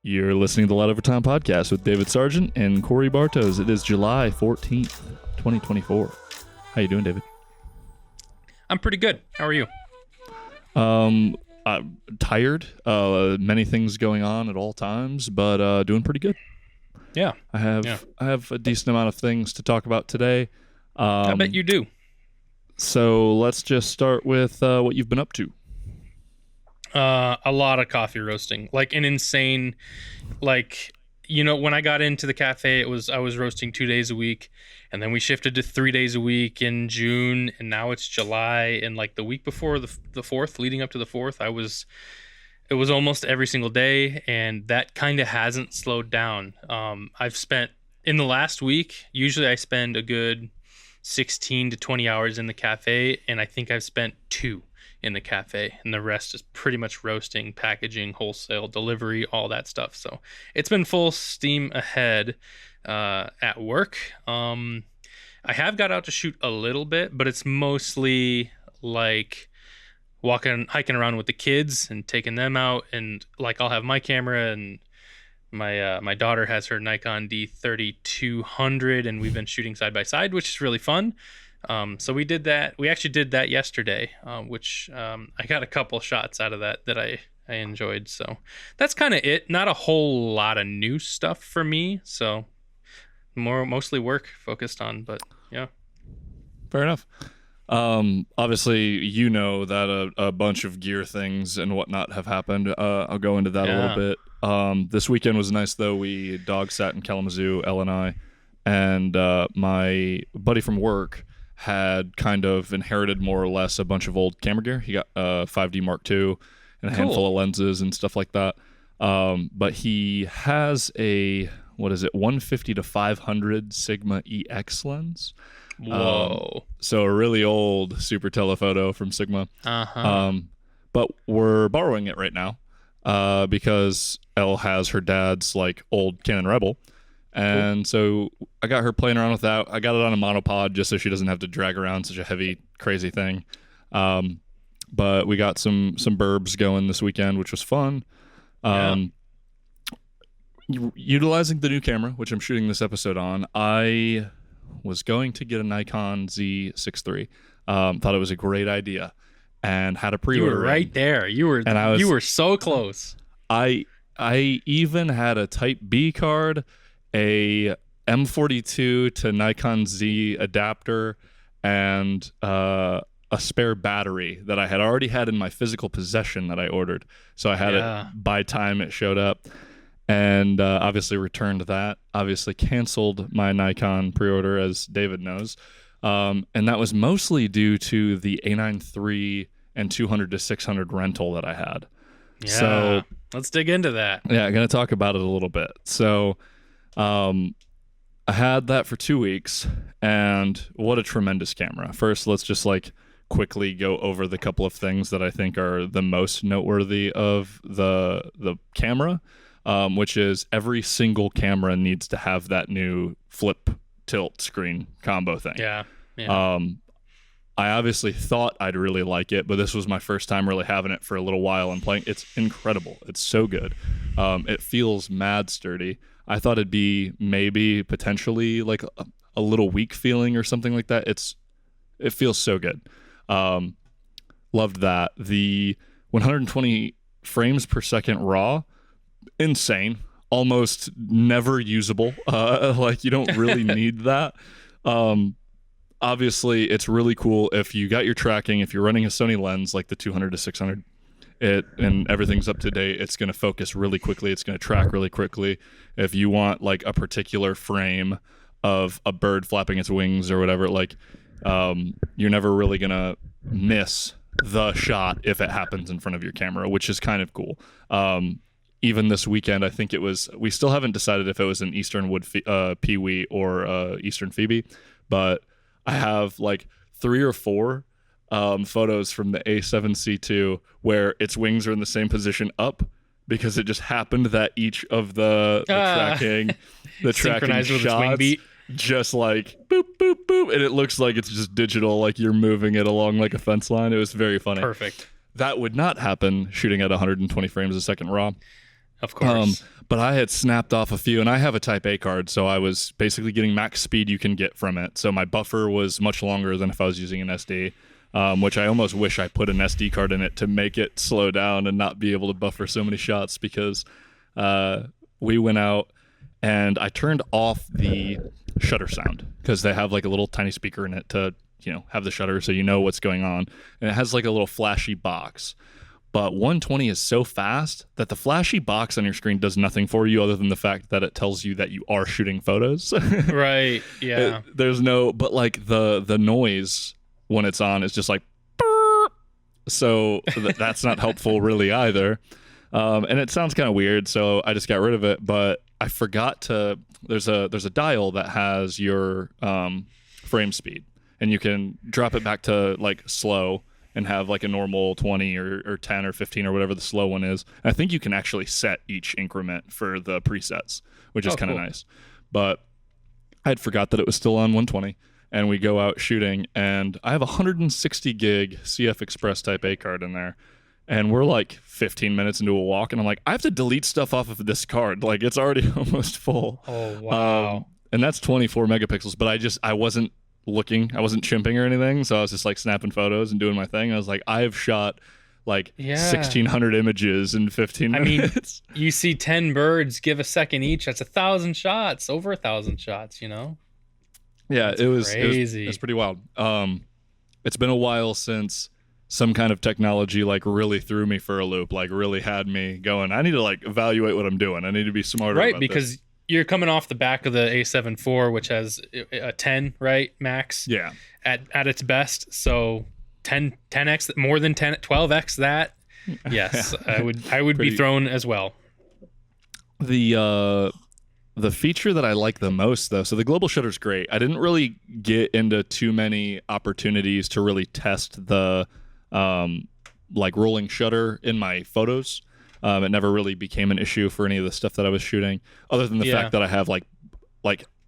You're listening to the Lot Overtime Podcast with David Sargent and Korey Bartos. It is July 14th, 2024. How you doing, David? I'm pretty good. How are you? I'm tired. Many things going on at all times, but doing pretty good. Yeah. I have a decent amount of things to talk about today. I bet you do. So let's just start with what you've been up to. A lot of coffee roasting, like an insane, when I got into the cafe, I was roasting 2 days a week, and then we shifted to 3 days a week in June, and now it's July, and like the week before the 4th, leading up to the 4th, it was almost every single day, and that kind of hasn't slowed down. I've spent in the last week, usually I spend a good 16 to 20 hours in the cafe, and I think I've spent 2 in the cafe, and the rest is pretty much roasting, packaging, wholesale, delivery, all that stuff. So it's been full steam ahead at work. I have got out to shoot a little bit, but it's mostly like hiking around with the kids and taking them out, and like I'll have my camera, and my daughter has her Nikon D3200, and we've been shooting side by side, which is really fun. So we did that. We actually did that yesterday, which I got a couple shots out of that I enjoyed. So that's kind of it. Not a whole lot of new stuff for me. So mostly work focused on, but yeah. Fair enough. Obviously, you know that a bunch of gear things and whatnot have happened. I'll go into that a little bit. This weekend was nice, though. We dog sat in Kalamazoo, Elle and I, and my buddy from work had kind of inherited more or less a bunch of old camera gear. He got a 5D Mark II and a handful of lenses and stuff like that. But he has a 150 to 500 Sigma EX lens. Whoa. So a really old super telephoto from Sigma. Uh-huh. But we're borrowing it right now because Elle has her dad's like old Canon Rebel. And so I got her playing around with that. I got it on a monopod just so she doesn't have to drag around such a heavy, crazy thing. But we got some burbs going this weekend, which was fun. Utilizing the new camera, which I'm shooting this episode on, I was going to get a Nikon Z6III. Thought it was a great idea, and had a pre-order. You were right there. You were so close. I even had a Type B card, a M42 to Nikon Z adapter, and a spare battery that I had already had in my physical possession that I ordered. So I had it by time it showed up, and obviously returned that. Obviously canceled my Nikon pre-order, as David knows, and that was mostly due to the A9 III and 200 to 600 rental that I had. Yeah, so let's dig into that. Yeah, I'm going to talk about it a little bit. So I had that for 2 weeks, and what a tremendous camera. First, let's just quickly go over the couple of things that I think are the most noteworthy of the camera, which is every single camera needs to have that new flip tilt screen combo thing. Yeah. I obviously thought I'd really like it, but this was my first time really having it for a little while and playing. It's incredible. It's so good. It feels mad sturdy. I thought it'd be maybe potentially like a little weak feeling or something like that. It feels so good. Loved that. The 120 frames per second RAW, insane. Almost never usable. You don't really need that. Obviously, it's really cool if you got your tracking, if you're running a Sony lens like the 200 to 600, and everything's up to date, it's going to focus really quickly. It's going to track really quickly. If you want like a particular frame of a bird flapping its wings or whatever, you're never really going to miss the shot if it happens in front of your camera, which is kind of cool. Even this weekend, I think we still haven't decided if it was an Eastern Wood Peewee or Eastern Phoebe, but I have 3 or 4 photos from the A7C II where its wings are in the same position up, because it just happened that each of the tracking shots just boop, boop, boop, and it looks like it's just digital, like you're moving it along like a fence line. It was very funny. Perfect. That would not happen shooting at 120 frames a second RAW. Of course. but I had snapped off a few, and I have a Type A card, so I was basically getting max speed you can get from it. So my buffer was much longer than if I was using an SD, which I almost wish I put an SD card in it to make it slow down and not be able to buffer so many shots, because we went out and I turned off the shutter sound because they have like a little tiny speaker in it to, have the shutter so you know what's going on. And it has like a little flashy box. But 120 is so fast that the flashy box on your screen does nothing for you other than the fact that it tells you that you are shooting photos. Right. Yeah. There's no, but like the noise when it's on is just like, burr. So that's not helpful really either. And it sounds kind of weird, so I just got rid of it. But I forgot to. There's a dial that has your frame speed, and you can drop it back to like slow and have like a normal 20 or 10 or 15 or whatever the slow one is. And I think you can actually set each increment for the presets, which is kind of nice. But I had forgot that it was still on 120, and we go out shooting, and I have a 160 gig CF Express Type A card in there. And we're like 15 minutes into a walk, and I'm like, I have to delete stuff off of this card. Like, it's already almost full. Oh, wow. And that's 24 megapixels, but I wasn't looking. I wasn't chimping or anything, so I was just like snapping photos and doing my thing. I was like, I have shot like 1,600 images in 15 minutes. I mean, you see 10 birds give a second each. That's 1,000 shots, over 1,000 shots, Yeah, that's crazy. It's pretty wild. It's been a while since some kind of technology like really threw me for a loop, like really had me going, I need to like evaluate what I'm doing. I need to be smarter right, about because this. You're coming off the back of the A7 IV, which has a 10, right, max? Yeah. At its best. So 10x, more than 10, 12x that. Yes, I would be thrown as well. The feature that I like the most, though, so the global shutter's great. I didn't really get into too many opportunities to really test the like rolling shutter in my photos. It never really became an issue for any of the stuff that I was shooting, other than the fact that I have like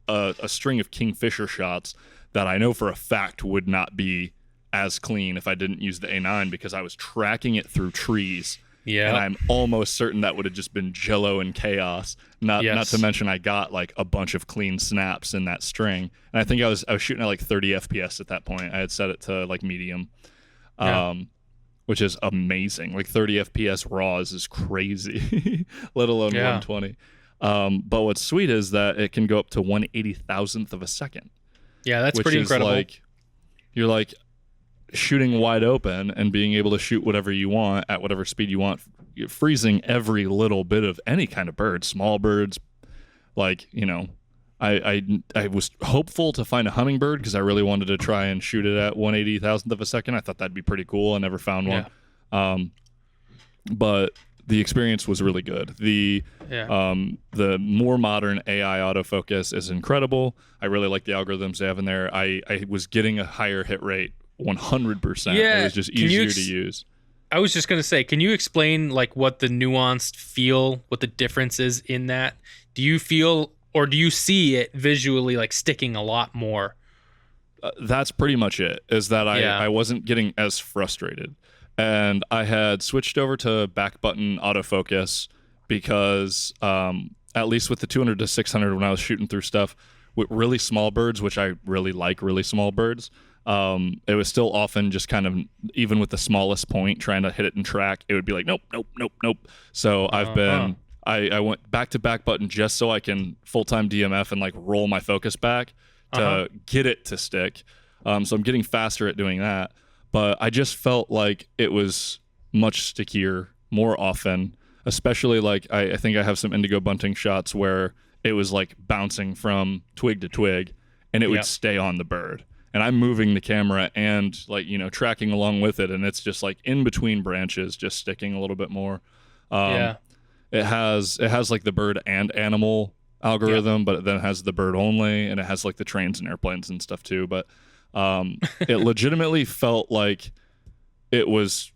a string of Kingfisher shots that I know for a fact would not be as clean if I didn't use the A9, because I was tracking it through trees. Yeah, and I'm almost certain that would have just been jello and chaos. Not to mention I got like a bunch of clean snaps in that string, and I think I was shooting at like 30 FPS at that point. I had set it to like medium. Which is amazing. Like 30 FPS RAWs is crazy, let alone 120. But what's sweet is that it can go up to 1/80,000th of a second. Yeah, that's pretty incredible. Like, you're like shooting wide open and being able to shoot whatever you want at whatever speed you want. You're freezing every little bit of any kind of bird, small birds. Like, I was hopeful to find a hummingbird because I really wanted to try and shoot it at 1/80,000th of a second. I thought that'd be pretty cool. I never found one. But the experience was really good. The more modern AI autofocus is incredible. I really like the algorithms they have in there. I was getting a higher hit rate 100%. It was just easier to use. I was just going to say, can you explain like what the nuanced feel, what the difference is in that? Do you feel... or do you see it visually like sticking a lot more? That's pretty much it, is that I wasn't getting as frustrated. And I had switched over to back button autofocus because at least with the 200 to 600 when I was shooting through stuff with really small birds, which I really like really small birds, it was still often just kind of, even with the smallest point, trying to hit it and track, it would be like, nope. So I've been... I went back to back button just so I can full-time DMF and like roll my focus back to get it to stick. So I'm getting faster at doing that. But I just felt like it was much stickier more often, especially like I think I have some indigo bunting shots where it was like bouncing from twig to twig and it would stay on the bird. And I'm moving the camera and like, tracking along with it. And it's just like in between branches, just sticking a little bit more. It has like the bird and animal algorithm, but then it has the bird only, and it has like the trains and airplanes and stuff too. But it legitimately felt like it was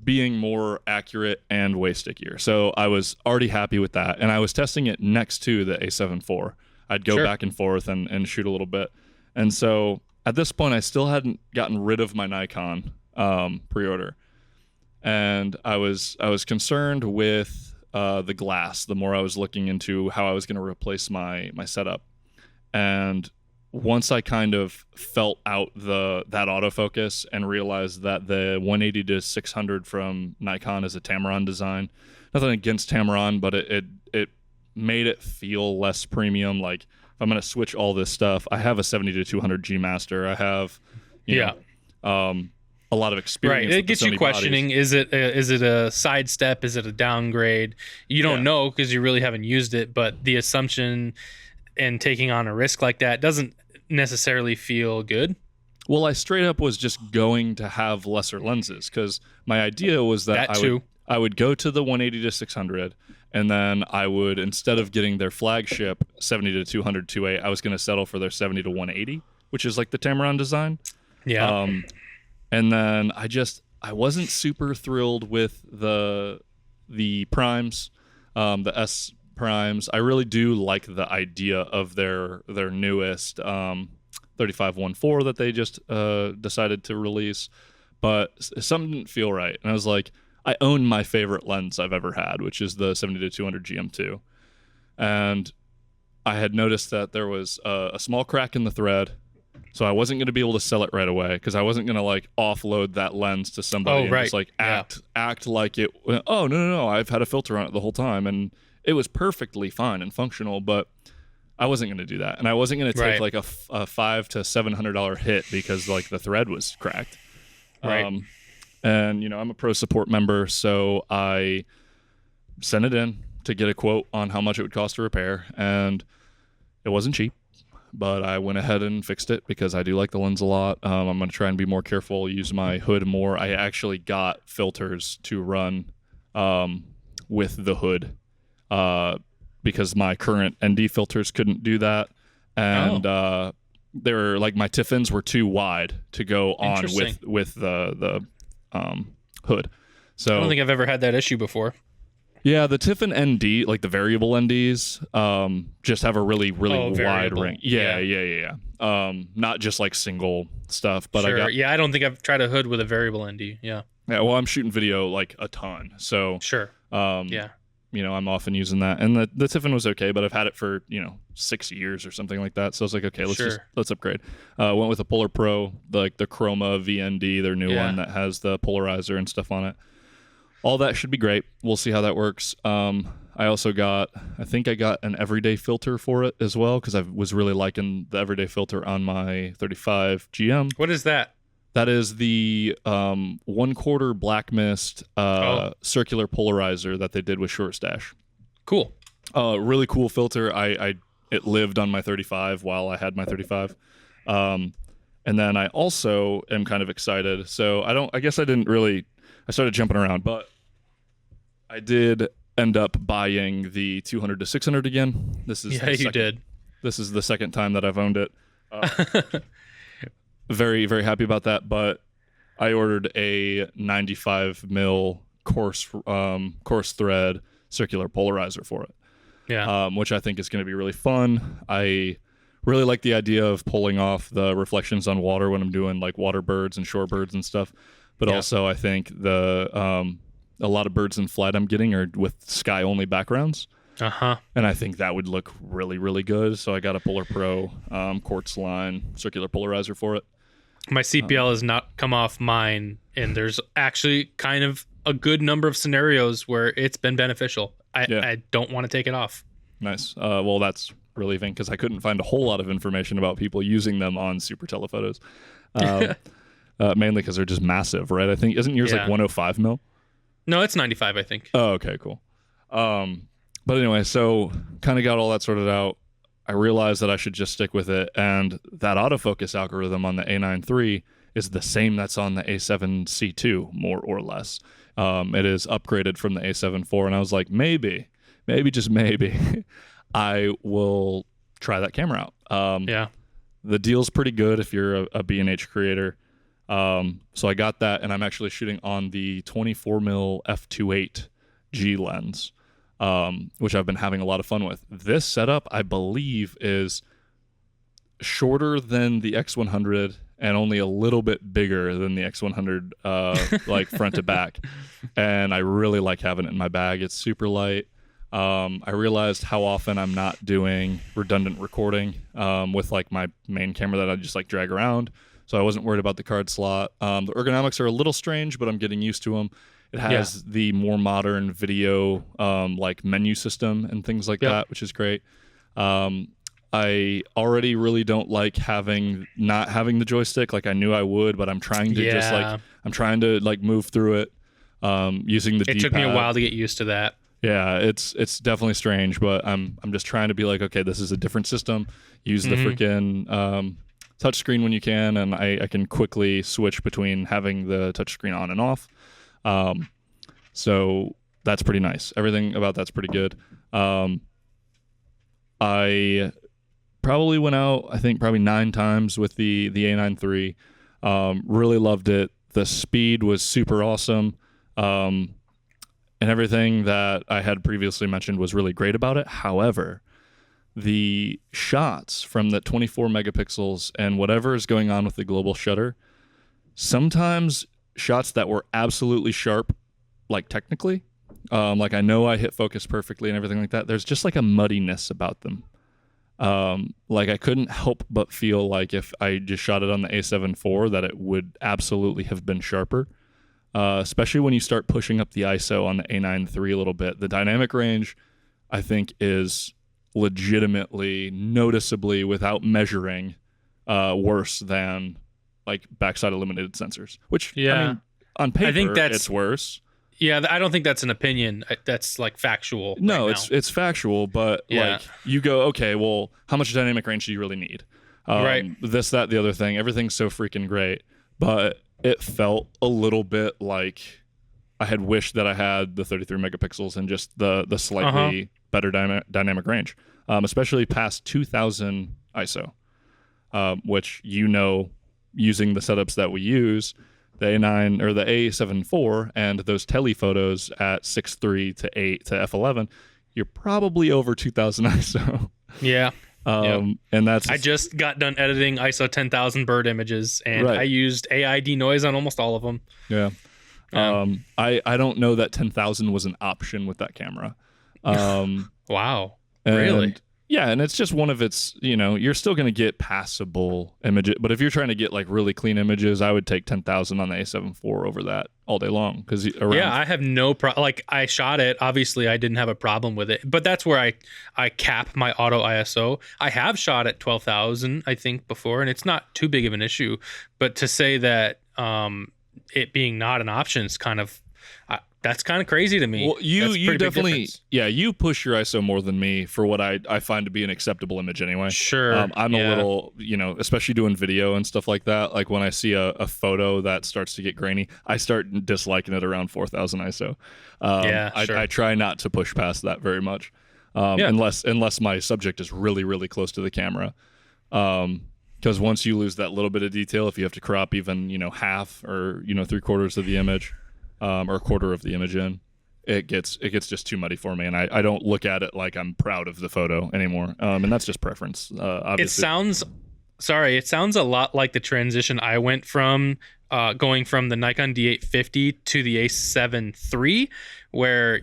being more accurate and way stickier. So I was already happy with that, and I was testing it next to the A7 IV. I'd go back and forth and shoot a little bit, and so at this point I still hadn't gotten rid of my Nikon pre-order. And I was concerned with the glass, the more I was looking into how I was going to replace my setup. And once I kind of felt out that autofocus and realized that the 180 to 600 from Nikon is a Tamron design, nothing against Tamron, but it made it feel less premium. Like if I'm going to switch all this stuff, I have a 70 to 200 G Master. I have, you know, a lot of experience. Right. It gets you questioning, bodies. Is it a sidestep? Is it a downgrade? You don't know because you really haven't used it, but the assumption and taking on a risk like that doesn't necessarily feel good. Well, I straight up was just going to have lesser lenses because my idea was that I would go to the 180 to 600, and then I would, instead of getting their flagship 70 to 200 2.8, I was going to settle for their 70 to 180, which is like the Tamron design. Yeah. And then I wasn't super thrilled with the primes, the S primes. I really do like the idea of their newest 35-1.4 that they just decided to release, but something didn't feel right. And I was like, I own my favorite lens I've ever had, which is the 70 to 200 GM2, and I had noticed that there was a small crack in the thread. So I wasn't going to be able to sell it right away because I wasn't going to like offload that lens to somebody and just like act like it. Oh no, I've had a filter on it the whole time and it was perfectly fine and functional, but I wasn't going to do that, and I wasn't going to take like a $500 to $700 hit because like the thread was cracked. Right. And you know, I'm a pro support member, so I sent it in to get a quote on how much it would cost to repair, and it wasn't cheap. But I went ahead and fixed it because I do like the lens a lot. I'm going to try and be more careful, use my hood more. I actually got filters to run with the hood because my current ND filters couldn't do that. And they were like, my Tiffins were too wide to go on with the hood. So I don't think I've ever had that issue before. Yeah, the Tiffin ND, like the variable NDs, just have a really wide ring. Yeah. Not just like single stuff, but sure. I don't think I've tried a hood with a variable ND. Yeah. Yeah, well, I'm shooting video like a ton, so sure. You know, I'm often using that, and the Tiffin was okay, but I've had it for 6 years or something like that. So I was like, okay, let's upgrade. Went with a Polar Pro, the Chroma VND, their new one that has the polarizer and stuff on it. All that should be great. We'll see how that works. I also I think I got an everyday filter for it as well because I was really liking the everyday filter on my 35 GM. What is that? That is the 1/4 black mist circular polarizer that they did with Short Stash. Cool. Really cool filter. It lived on my 35 while I had my 35. And then I also am kind of excited. So I guess I didn't really. I started jumping around, but I did end up buying the 200 to 600 again. This is you did. This is the second time that I've owned it. Very, very happy about that. But I ordered a 95 mil coarse thread circular polarizer for it. Yeah. Which I think is going to be really fun. I really like the idea of pulling off the reflections on water when I'm doing like water birds and shore birds and stuff. But also, I think a lot of birds in flight I'm getting are with sky only backgrounds. And I think that would look really, really good. So I got a Polar Pro quartz line circular polarizer for it. My CPL has not come off mine, and there's actually kind of a good number of scenarios where it's been beneficial. I don't want to take it off. Nice. Well, that's relieving because I couldn't find a whole lot of information about people using them on super telephotos. Mainly because they're just massive, right? I think, isn't yours like 105 mil? No, it's 95, I think. Oh, okay, cool. But anyway, so kind of got all that sorted out. I realized that I should just stick with it, and that autofocus algorithm on the A9 III is the same that's on the A7C2, more or less. It is upgraded from the A7 IV, and I was like, maybe just maybe, I will try that camera out. The deal's pretty good if you're a B&H creator. So I got that, and I'm actually shooting on the 24mm f2.8 G lens, which I've been having a lot of fun with. This setup, I believe, is shorter than the X100 and only a little bit bigger than the X100, like front to back. And I really like having it in my bag. It's super light. I realized how often I'm not doing redundant recording with like my main camera that I just like drag around. So I wasn't worried about the card slot. The ergonomics are a little strange, but I'm getting used to them. It has the more modern video like menu system and things like that, which is great. I already really don't like not having the joystick. Like I knew I would, but I'm trying to just like I'm trying to like move through it using the D-pad. It took me a while to get used to that. Yeah, it's definitely strange, but I'm just trying to be like, okay, this is a different system. Use the freaking touchscreen when you can, and I can quickly switch between having the touchscreen on and off. So that's pretty nice. Everything about that's pretty good. I probably went out, I think probably 9 times with the A9 III. Really loved it. The speed was super awesome. And everything that I had previously mentioned was really great about it. However, the shots from the 24 megapixels and whatever is going on with the global shutter, sometimes shots that were absolutely sharp, like technically, like I know I hit focus perfectly and everything like that, there's just like a muddiness about them. Like I couldn't help but feel like if I just shot it on the A7 IV that it would absolutely have been sharper. Especially when you start pushing up the ISO on the A9 III a little bit. The dynamic range, I think, is legitimately, noticeably, without measuring, worse than like backside illuminated sensors. Which, I mean, on paper, I think it's worse. Yeah, I don't think that's an opinion. That's like factual. No, it's factual, but like you go, okay, well, how much dynamic range do you really need? Right. This, that, the other thing. Everything's so freaking great, but it felt a little bit like I had wished that I had the 33 megapixels and just the slightly better dynamic range, especially past 2000 ISO, which, using the setups that we use, the A9 or the A7 IV and those telephotos at 6.3 to 8 to f11, you're probably over 2000 ISO. Yeah. And that's I just got done editing ISO 10,000 bird images, and I used AI denoise on almost all of them. Yeah. I don't know that 10,000 was an option with that camera. Wow. Really? Yeah, and it's just one of its, you're still going to get passable images, but if you're trying to get like really clean images, I would take 10,000 on the A7 IV over that all day long. I have no problem. Like I shot it, obviously I didn't have a problem with it, but that's where I cap my auto ISO. I have shot at 12,000, I think, before, and it's not too big of an issue, but to say that it being not an option is kind of, that's kind of crazy to me. Well, you definitely, you push your ISO more than me for what I find to be an acceptable image anyway. Sure. I'm a little, especially doing video and stuff like that. Like when I see a photo that starts to get grainy, I start disliking it around 4000 ISO. I try not to push past that very much, unless my subject is really, really close to the camera. Because once you lose that little bit of detail, if you have to crop even, half or, 3/4 of the image, or a quarter of the image in, it gets just too muddy for me, and I don't look at it like I'm proud of the photo anymore. And that's just preference. Obviously. It sounds a lot like the transition I went from going from the Nikon D850 to the A7 III, where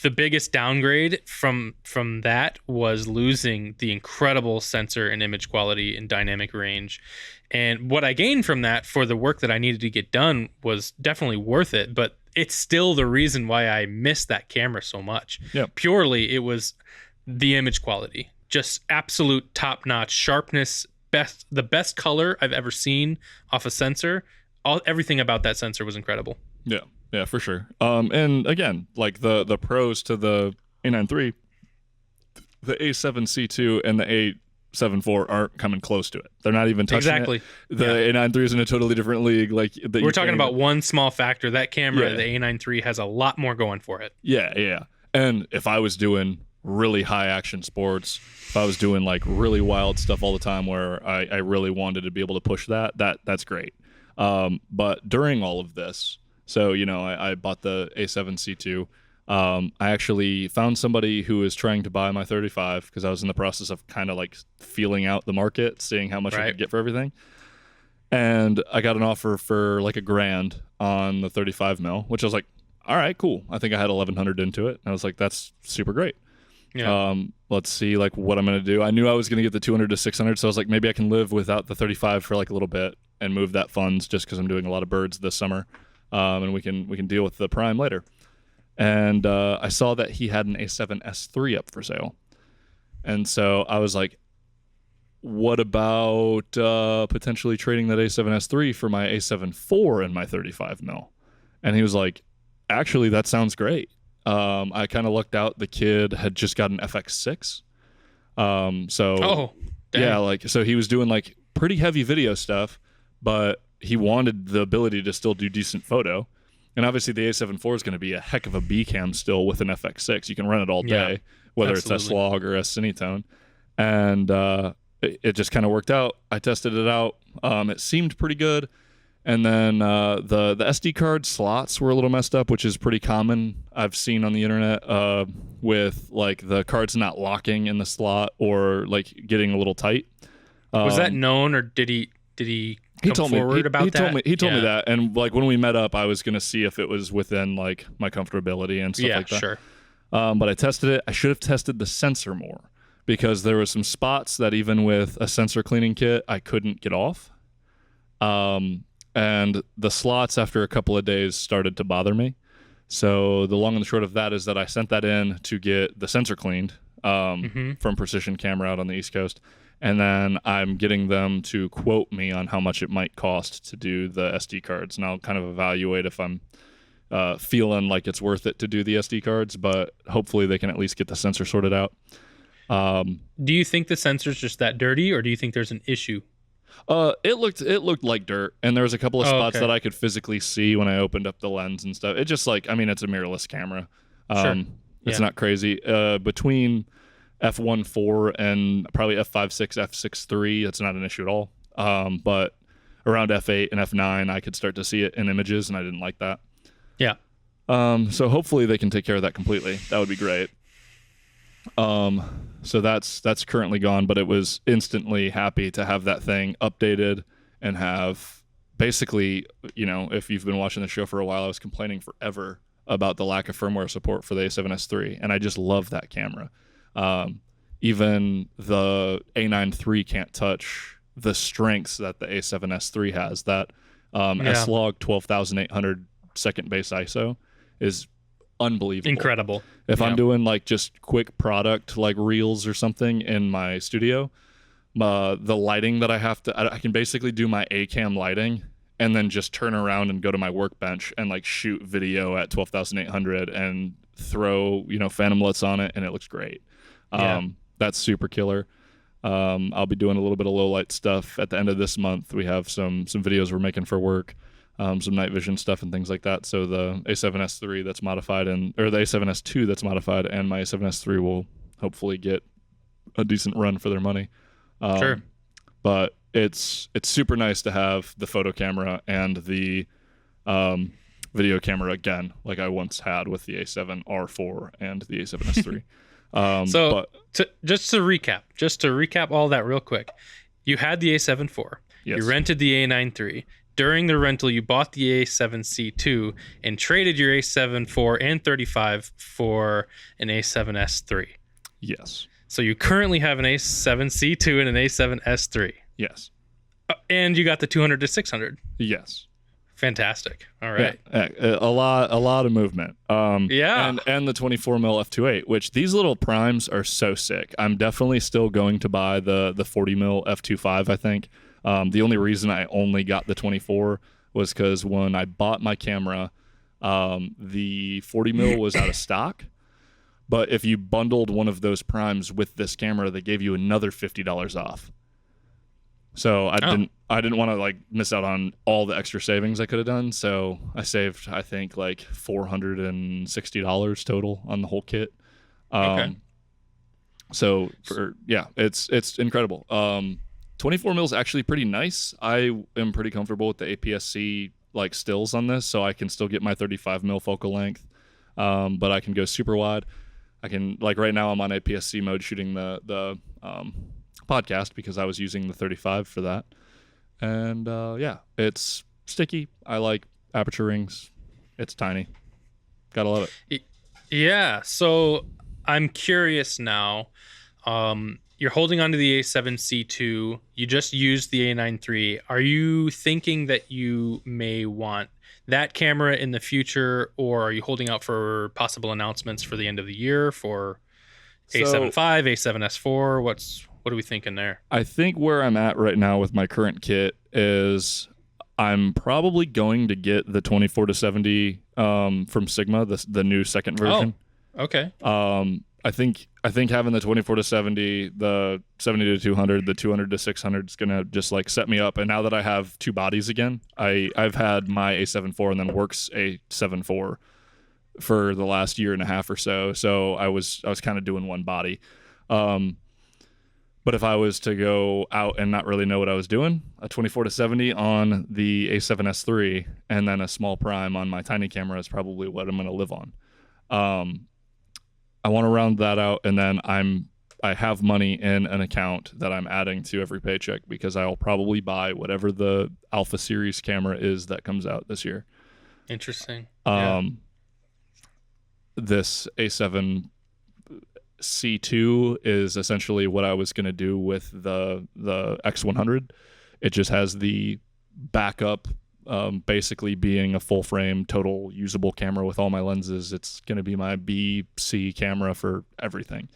the biggest downgrade from that was losing the incredible sensor and image quality and dynamic range. And what I gained from that for the work that I needed to get done was definitely worth it, but it's still the reason why I missed that camera so much. Yep. Purely, it was the image quality, just absolute top-notch sharpness, the best color I've ever seen off a sensor. Everything about that sensor was incredible. Yeah, for sure. And again, like the pros to the A9 III, the A7C2 and the A7 IV aren't coming close to it. They're not even touching it. The A9 III is in a totally different league. Like we're talking about one small factor. That camera, the A9 III, has a lot more going for it. Yeah. And if I was doing really high action sports, if I was doing like really wild stuff all the time where I really wanted to be able to push that's great. But during all of this, so, I bought the A7C2. I actually found somebody who was trying to buy my 35 because I was in the process of kind of like feeling out the market, seeing how much I could get for everything. And I got an offer for like $1,000 on the 35 mil, which I was like, all right, cool. I think I had 1,100 into it. I was like, that's super great. Yeah. Let's see like what I'm going to do. I knew I was going to get the 200 to 600. So I was like, maybe I can live without the 35 for like a little bit and move that funds just cause I'm doing a lot of birds this summer. And we can deal with the prime later. And, I saw that he had an A7S III up for sale. And so I was like, what about potentially trading that A7S III for my A7 IV and my 35 mil? And he was like, actually, that sounds great. I kind of looked out. The kid had just got an FX6. Oh, dang. Yeah, like, so he was doing like pretty heavy video stuff, but he wanted the ability to still do decent photo. And obviously the A7 IV is going to be a heck of a B cam still with an FX6. You can run it all day, whether absolutely. it's S-Log or S-Cinetone. And it just kind of worked out. I tested it out. It seemed pretty good. And then the SD card slots were a little messed up, which is pretty common I've seen on the internet with like the cards not locking in the slot or like getting a little tight. Was that known, or did he come forward about that? He told me that, and like when we met up, I was gonna see if it was within like my comfortability and stuff like that. Sure. But I tested it. I should have tested the sensor more because there were some spots that even with a sensor cleaning kit I couldn't get off. And the slots after a couple of days started to bother me. So the long and the short of that is that I sent that in to get the sensor cleaned from Precision Camera out on the East Coast. And then I'm getting them to quote me on how much it might cost to do the SD cards. And I'll kind of evaluate if I'm feeling like it's worth it to do the SD cards, but hopefully they can at least get the sensor sorted out. Do you think the sensor's just that dirty, or do you think there's an issue? It looked like dirt, and there was a couple of spots that I could physically see when I opened up the lens and stuff. It just like, I mean, it's a mirrorless camera. It's not crazy. Between f1.4 and probably f5.6, f6.3, it's not an issue at all. But around f8 and f9, I could start to see it in images, and I didn't like that. Yeah. So hopefully they can take care of that completely. That would be great. So that's currently gone, but it was instantly happy to have that thing updated and have basically, you know, if you've been watching the show for a while, I was complaining forever about the lack of firmware support for the A7S III, and I just love that camera. Even the A9 III can't touch the strengths that the A7S III has. That S-Log 12,800 second base ISO is unbelievable. Incredible. If I'm doing like just quick product like reels or something in my studio, the lighting that I can basically do my A-cam lighting and then just turn around and go to my workbench and like shoot video at 12,800 and throw, you know, phantom LUTs on it, and it looks great. That's super killer. I'll be doing a little bit of low light stuff at the end of this month. We have some videos we're making for work. Some night vision stuff and things like that. So the A7S III that's modified, or the A7S II that's modified, and my A7S III will hopefully get a decent run for their money. Sure. But it's super nice to have the photo camera and the video camera again, like I once had with the A7R4 and the A7S III. Just to recap all that real quick, you had the A7 IV. Yes. You rented the A9 III. During the rental, you bought the A7C II and traded your A7 IV and 35 for an A7S III. Yes. So you currently have an A7C II and an A7S III. Yes. And you got the 200 to 600. Yes. Fantastic. All right. Yeah, a lot of movement. And the 24 mil f2.8, which these little primes are so sick. I'm definitely still going to buy the 40 mil f2.5, I think. The only reason I only got the 24 was because when I bought my camera, the 40 mil was out of stock. But if you bundled one of those primes with this camera, they gave you another $50 off. So I didn't want to like miss out on all the extra savings I could have done. So I saved, I think, like $460 total on the whole kit. So it's incredible. 24 mil is actually pretty nice. I am pretty comfortable with the APS-C like stills on this, so I can still get my 35 mil focal length, but I can go super wide. I can, like right now I'm on APS-C mode shooting the podcast because I was using the 35 for that, And yeah, it's sticky. I like aperture rings. It's tiny. Gotta love it. Yeah. So I'm curious now. You're holding on to the A7C2. You just used the A9 III. Are you thinking that you may want that camera in the future, or are you holding out for possible announcements for the end of the year for A7 V, A7S4? What are we thinking there? I think where I'm at right now with my current kit is I'm probably going to get the 24-70 from Sigma, the new second version. Oh, okay. I think having the 24-70, the 70-200, the 200-600 is gonna just like set me up. And now that I have two bodies again, I've had my A7 IV and then Works A7 IV for the last year and a half or so. So I was kind of doing one body. But if I was to go out and not really know what I was doing, a 24-70 on the A7S III and then a small prime on my tiny camera is probably what I'm going to live on. I want to round that out, and then I have money in an account that I'm adding to every paycheck because I'll probably buy whatever the Alpha Series camera is that comes out this year. Interesting. This A7 C2 is essentially what I was going to do with the X100. It just has the backup, basically being a full frame, total usable camera with all my lenses. It's going to be my B/C camera for everything.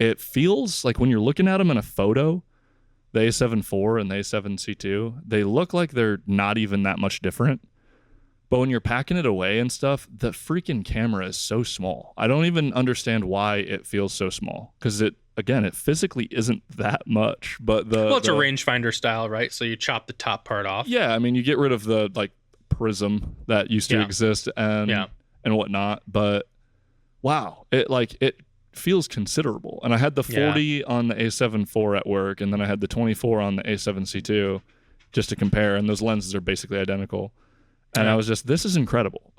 It feels like when you're looking at them in a photo, the A7 IV and the A7 C2, they look like they're not even that much different. But when you're packing it away and stuff, the freaking camera is so small. I don't even understand why it feels so small. Because it physically isn't that much. But it's a rangefinder style, right? So you chop the top part off. Yeah, I mean, you get rid of the like prism that used to exist and whatnot. But wow, it feels considerable. And I had the 40 on the A7 IV at work, and then I had the 24 on the A7 C2 just to compare. And those lenses are basically identical. And I was just, this is incredible.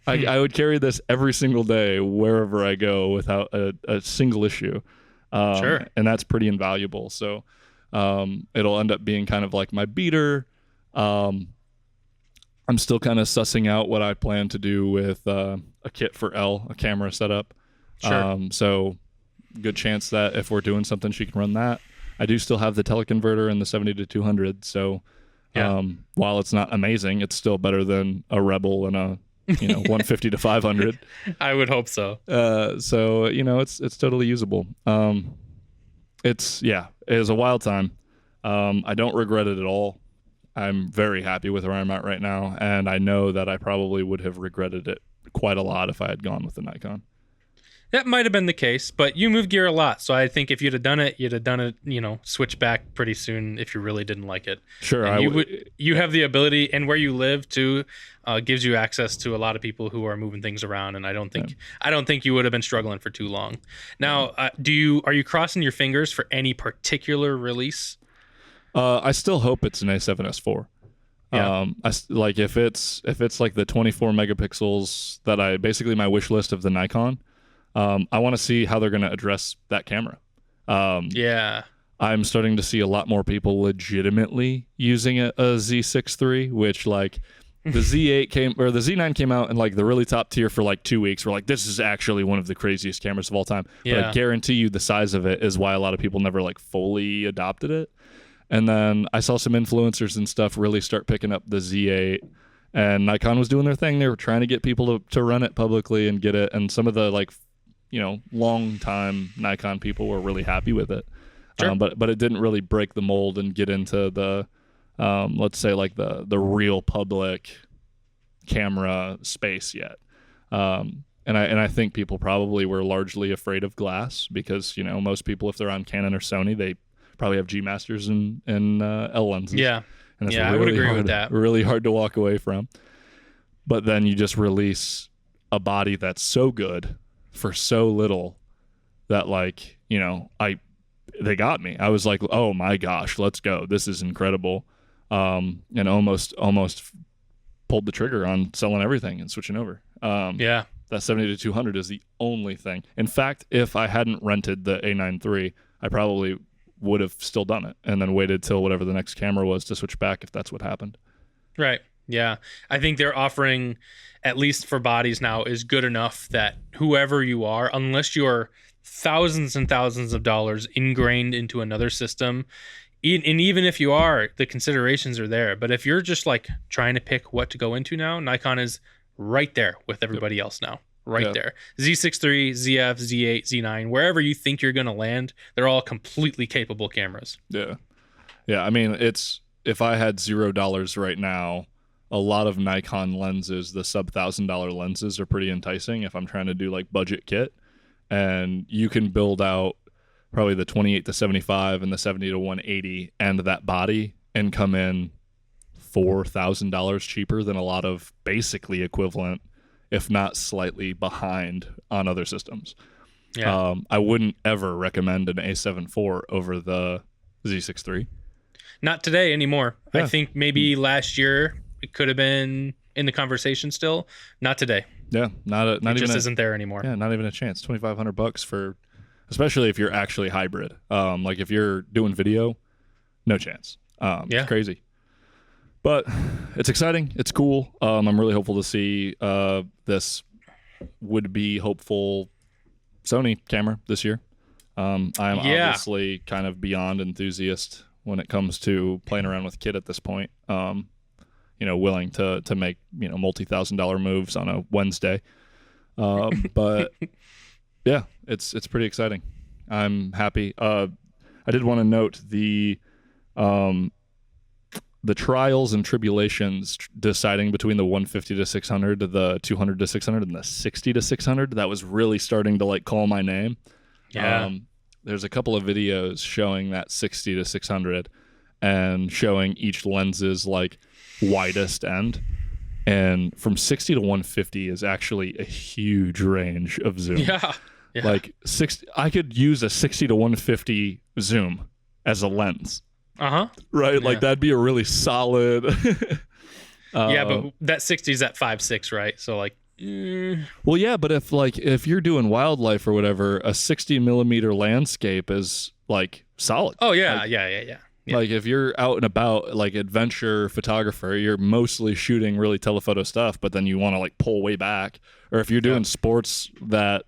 I would carry this every single day wherever I go without a single issue. Sure. And that's pretty invaluable. So it'll end up being kind of like my beater. I'm still kind of sussing out what I plan to do with a kit for Elle, a camera setup. Sure. So good chance that if we're doing something, she can run that. I do still have the teleconverter and the 70-200. So while it's not amazing, it's still better than a Rebel and a 150-500. I would hope so. So it's totally usable. It is a wild time. I don't regret it at all. I'm very happy with where I'm at right now, and I know that I probably would have regretted it quite a lot if I had gone with the Nikon. That might have been the case, but you move gear a lot. So I think if you'd have done it, switch back pretty soon if you really didn't like it. Sure. You have the ability, and where you live too, gives you access to a lot of people who are moving things around. And I don't think you would have been struggling for too long. Now, are you crossing your fingers for any particular release? I still hope it's an A7S IV. Yeah. If it's like the 24 megapixels that basically my wish list of the Nikon. I want to see how they're going to address that camera. I'm starting to see a lot more people legitimately using a Z6III, which like the Z8 the Z9 came out in like the really top tier for like 2 weeks. We're like, this is actually one of the craziest cameras of all time. Yeah. But I guarantee you the size of it is why a lot of people never like fully adopted it. And then I saw some influencers and stuff really start picking up the Z8. And Nikon was doing their thing. They were trying to get people to run it publicly and get it. And some of the like long time Nikon people were really happy with it. Sure. But it didn't really break the mold and get into the let's say like the real public camera space yet. And I think people probably were largely afraid of glass because most people, if they're on Canon or Sony, they probably have G Masters and L lenses. Yeah. And that's I would agree with that. Really hard to walk away from. But then you just release a body that's so good for so little that they got me. I was like, oh my gosh, let's go. This is incredible. And almost pulled the trigger on selling everything and switching over. That 70-200 is the only thing. In fact, if I hadn't rented the A9 III, I probably would have still done it and then waited till whatever the next camera was to switch back if that's what happened. Right. Yeah. I think they're offering, at least for bodies now, is good enough that whoever you are, unless you're thousands and thousands of dollars ingrained into another system, and even if you are, the considerations are there. But if you're just like trying to pick what to go into now, Nikon is right there with everybody else now. Right there. Z6III, ZF, Z8, Z9, wherever you think you're going to land, they're all completely capable cameras. Yeah. Yeah. I mean, if I had $0 right now, a lot of Nikon lenses, the sub $1,000 lenses, are pretty enticing if I'm trying to do like budget kit. And you can build out probably the 28 to 75 and the 70 to 180 and that body and come in $4,000 cheaper than a lot of basically equivalent, if not slightly behind on other systems. Yeah. I wouldn't ever recommend an A7 IV over the Z6III. Not today anymore. Yeah. I think maybe last year it could have been in the conversation still. Not today. Yeah, not even just isn't there anymore. Yeah, not even a chance. $2,500 for, especially if you're actually hybrid. Like if you're doing video, no chance. It's crazy. But it's exciting. It's cool. I'm really hopeful to see this would-be hopeful Sony camera this year. I'm obviously kind of beyond enthusiast when it comes to playing around with kit at this point. Willing to make multi-$1,000 moves on a Wednesday. But yeah, it's pretty exciting. I'm happy. I did want to note the trials and tribulations deciding between the 150 to 600, the 200 to 600, and the 60 to 600. That was really starting to like call my name. Yeah. There's a couple of videos showing that 60 to 600 and showing each lens's like widest end. And from 60 to 150 is actually a huge range of zoom. Yeah. Like I could use a 60 to 150 zoom as a lens. Right? Like that'd be a really solid. Yeah, but that 60 is at 5.6, right? So like. Well, yeah, but if you're doing wildlife or whatever, a 60 millimeter landscape is like solid. Oh yeah, yeah. Like if you're out and about, like adventure photographer, you're mostly shooting really telephoto stuff, but then you want to like pull way back. Or if you're doing sports that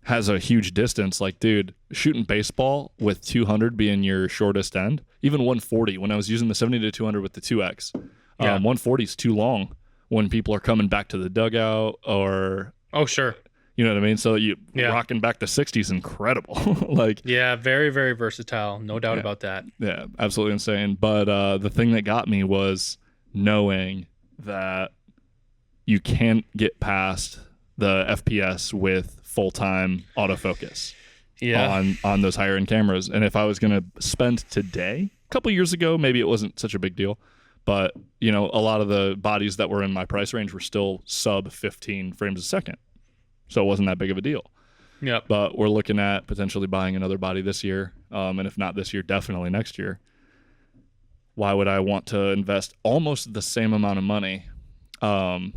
has a huge distance, like dude, shooting baseball with 200 being your shortest end, even 140. When I was using the 70 to 200 with the 2x, 140 is too long when people are coming back to the dugout or. Oh sure. You know what I mean? So rocking back to 60 is incredible. Very, very versatile. No doubt about that. Yeah, absolutely insane. But the thing that got me was knowing that you can't get past the FPS with full-time autofocus on those higher-end cameras. And if I was going to spend today, a couple years ago, maybe it wasn't such a big deal. But, a lot of the bodies that were in my price range were still sub 15 frames a second. So it wasn't that big of a deal. Yep. But we're looking at potentially buying another body this year. And if not this year, definitely next year. Why would I want to invest almost the same amount of money and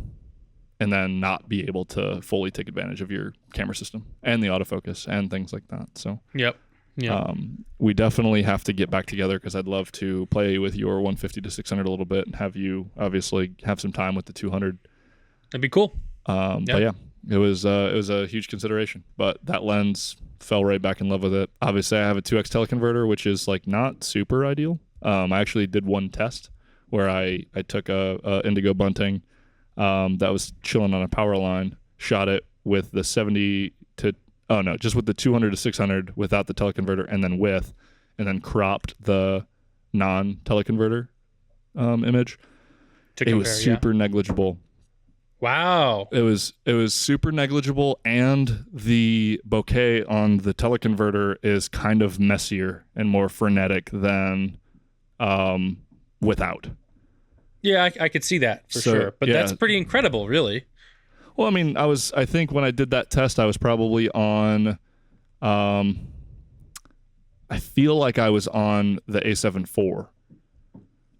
then not be able to fully take advantage of your camera system and the autofocus and things like that? So Yep. We definitely have to get back together because I'd love to play with your 150 to 600 a little bit and have you obviously have some time with the 200. That'd be cool. But yeah. It was a huge consideration, but that lens fell right back in love with it. Obviously, I have a 2x teleconverter, which is like not super ideal. I actually did one test where I took a Indigo bunting that was chilling on a power line, shot it with the 70 to just with the 200 to 600 without the teleconverter, and then cropped the non-teleconverter image. It was super negligible. Wow. It was super negligible, and the bokeh on the teleconverter is kind of messier and more frenetic than without. Yeah, I could see that for sure. But that's pretty incredible, really. Well, I mean, I think when I did that test, I was probably on I feel like I was on the A7 IV.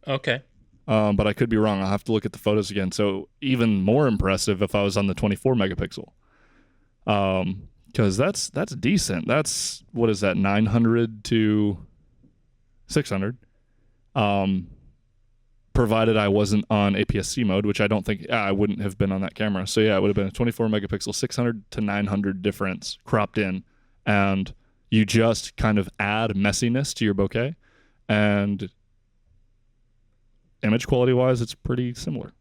Okay. But I could be wrong. I'll have to look at the photos again. So even more impressive if I was on the 24 megapixel. because that's decent. That's, what is that, 900 to 600. Provided I wasn't on APS-C mode, which I don't think, I wouldn't have been on that camera. So yeah, it would have been a 24 megapixel, 600 to 900 difference cropped in. And you just kind of add messiness to your bokeh, and image quality wise, it's pretty similar.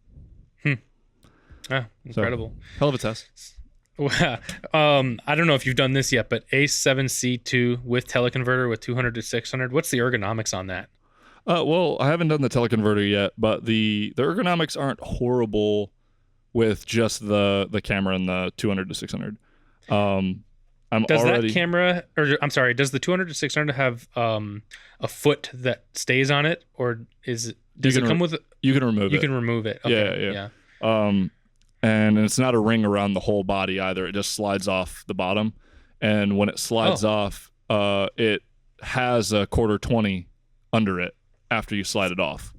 Incredible. So, hell of a test. I don't know if you've done this yet, but A7C2 with teleconverter with 200 to 600. What's the ergonomics on that? Well, I haven't done the teleconverter yet, but the ergonomics aren't horrible with just the camera and the 200 to 600. Does the 200 to 600 have a foot that stays on it, or does it come with? You can remove it. You can remove it. Okay. Yeah. And it's not a ring around the whole body either. It just slides off the bottom, and when it slides off, it has a quarter 20 under it after you slide it off.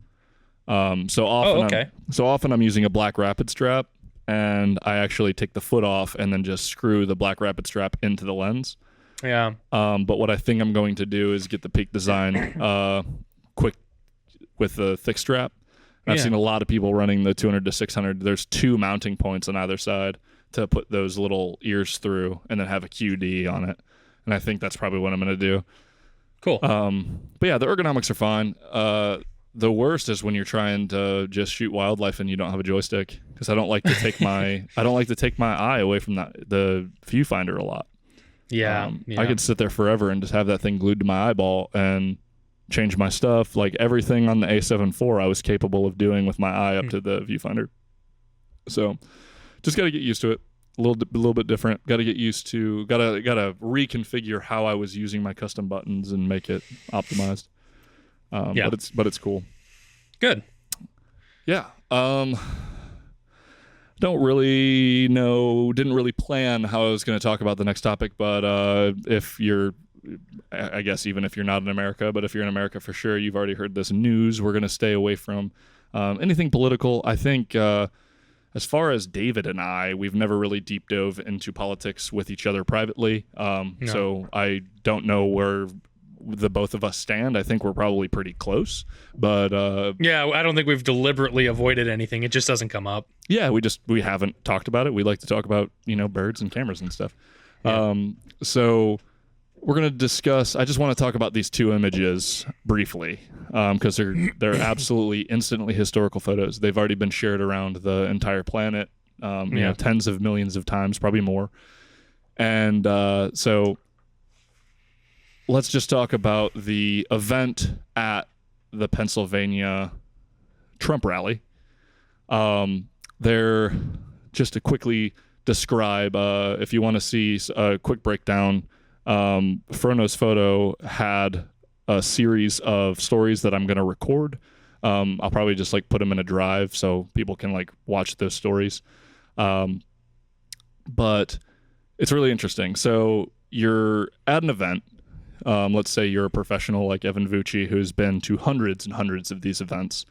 So often I'm using a black rapid strap, and I actually take the foot off and then just screw the black rapid strap into the lens. Yeah. But what I think I'm going to do is get the Peak Design quick with the thick strap. I've seen a lot of people running the 200 to 600. There's 2 mounting points on either side to put those little ears through, and then have a QD on it. And I think that's probably what I'm going to do. Cool. But yeah, the ergonomics are fine. The worst is when you're trying to just shoot wildlife and you don't have a joystick, because I don't like to take my eye away from the viewfinder a lot. Yeah. I could sit there forever and just have that thing glued to my eyeball and change my stuff. Like everything on the A7 IV I was capable of doing with my eye up to the viewfinder. So just got to get used to it. A little bit different. Got to get used to, got to reconfigure how I was using my custom buttons and make it optimized. But it's cool. Good. Yeah. Don't really know, didn't really plan how I was going to talk about the next topic, but I guess even if you're not in America, but if you're in America for sure, you've already heard this news. We're going to stay away from anything political. I think as far as David and I, we've never really deep dove into politics with each other privately. No. So I don't know where the both of us stand. I think we're probably pretty close, but I don't think we've deliberately avoided anything. It just doesn't come up. Yeah, we haven't talked about it. We like to talk about, birds and cameras and stuff. Yeah. So we're going to discuss, I just want to talk about these 2 images briefly, because they're absolutely instantly historical photos. They've already been shared around the entire planet, tens of millions of times, probably more. And so let's just talk about the event at the Pennsylvania Trump rally. They're, just to quickly describe, if you want to see a quick breakdown, Frono's Photo had a series of stories that I'm going to record. I'll probably just put them in a drive so people can watch those stories. But it's really interesting. So you're at an event. Let's say you're a professional like Evan Vucci, who's been to hundreds and hundreds of these events,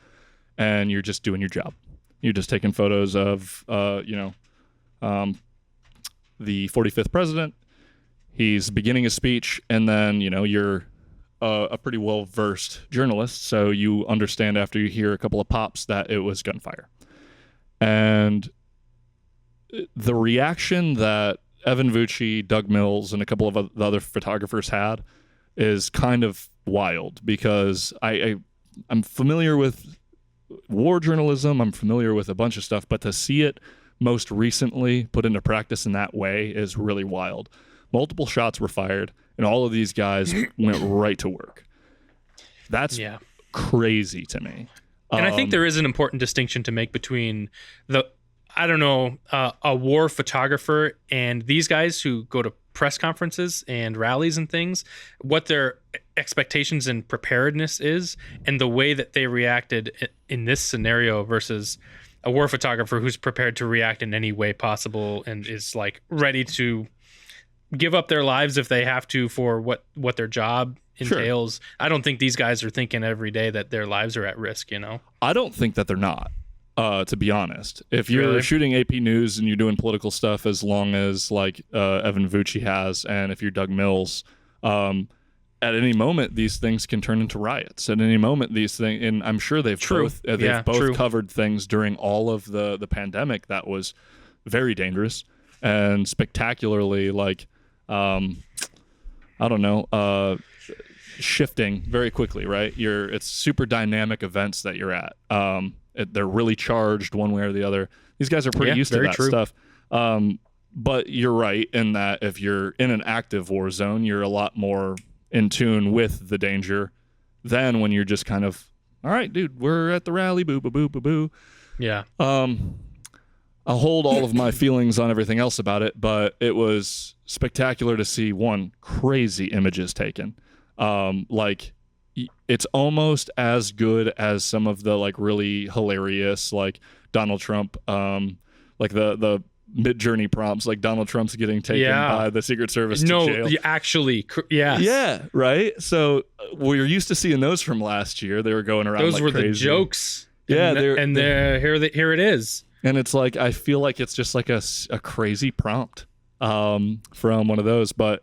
and you're just doing your job. You're just taking photos of, the 45th president. He's beginning his speech, and then, you're a pretty well-versed journalist, so you understand after you hear a couple of pops that it was gunfire. And the reaction that Evan Vucci, Doug Mills, and a couple of the other photographers had is kind of wild, because I'm familiar with war journalism, I'm familiar with a bunch of stuff, but to see it most recently put into practice in that way is really wild. Multiple shots were fired, and all of these guys went right to work. That's crazy to me. And I think there is an important distinction to make between a war photographer and these guys who go to press conferences and rallies and things, what their expectations and preparedness is, and the way that they reacted in this scenario versus a war photographer who's prepared to react in any way possible and is ready to give up their lives if they have to for what their job entails. Sure. I don't think these guys are thinking every day that their lives are at risk, I don't think that they're not. to be honest. If you're Really? shooting AP News and you're doing political stuff as long as like Evan Vucci has, and if you're Doug Mills, at any moment these things can turn into riots. At any moment these things, and I'm sure they've both True. covered things during all of the pandemic that was very dangerous and spectacularly like I don't know, shifting very quickly, right? It's super dynamic events that you're at. They're really charged one way or the other. These guys are pretty used to that stuff. But you're right in that if you're in an active war zone, you're a lot more in tune with the danger than when you're just kind of, all right, dude, we're at the rally, boo, boo, boo, boo, boo. Yeah. I'll hold all of my feelings on everything else about it, but it was spectacular to see crazy images taken. Like it's almost as good as some of the like really hilarious like Donald Trump like the mid-journey prompts, like Donald Trump's getting taken by the Secret Service to jail. Actually, yes. Yeah, right? So we're used to seeing those from last year. They were going around those like were crazy. The jokes. Yeah, here it is. And it's like, I feel like it's just like a crazy prompt from one of those. But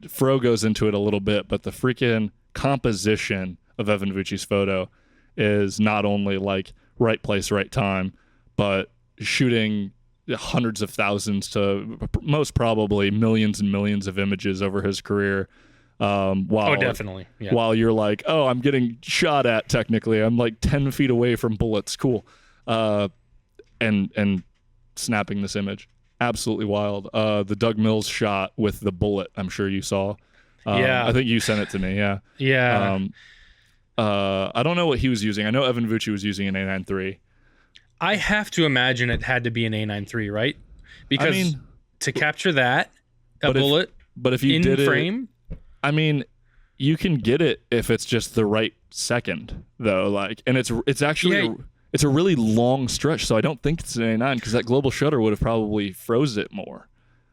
Fro goes into it a little bit, but the freaking composition of Evan Vucci's photo is not only like right place, right time, but shooting hundreds of thousands to most probably millions and millions of images over his career. Definitely. Yeah. While you're like, oh, I'm getting shot at technically. I'm like 10 feet away from bullets. Cool. And snapping this image. Absolutely wild. The Doug Mills shot with the bullet, I'm sure you saw. I think you sent it to me. Yeah. Yeah. I don't know what he was using. I know Evan Vucci was using an A9 III. I have to imagine it had to be an A9 III, right? Because to capture that, bullet but if you in did frame. I mean, you can get it if it's just the right second, though. Like, and it's actually it's a really long stretch, so I don't think it's an A9 because that global shutter would have probably froze it more.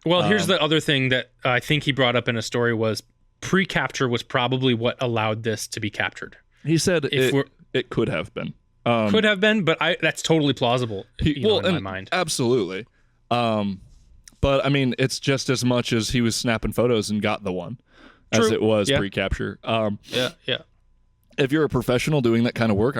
Well, here's the other thing that I think he brought up in a story was pre-capture was probably what allowed this to be captured. He said it could have been. Could have been, but that's totally plausible in my mind. Absolutely. But I mean, it's just as much as he was snapping photos and got the one as it was pre-capture. Yeah. If you're a professional doing that kind of work,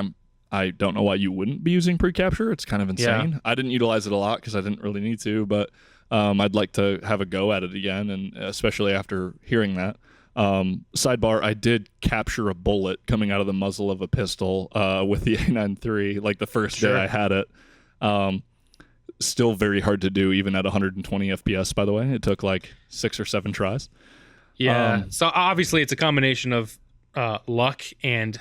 I don't know why you wouldn't be using pre-capture. It's kind of insane. Yeah. I didn't utilize it a lot because I didn't really need to, but I'd like to have a go at it again, and especially after hearing that. Sidebar, I did capture a bullet coming out of the muzzle of a pistol with the A9 III, like the first day I had it. Still very hard to do, even at 120 FPS, by the way. It took like 6 or 7 tries. Yeah. So obviously it's a combination of luck and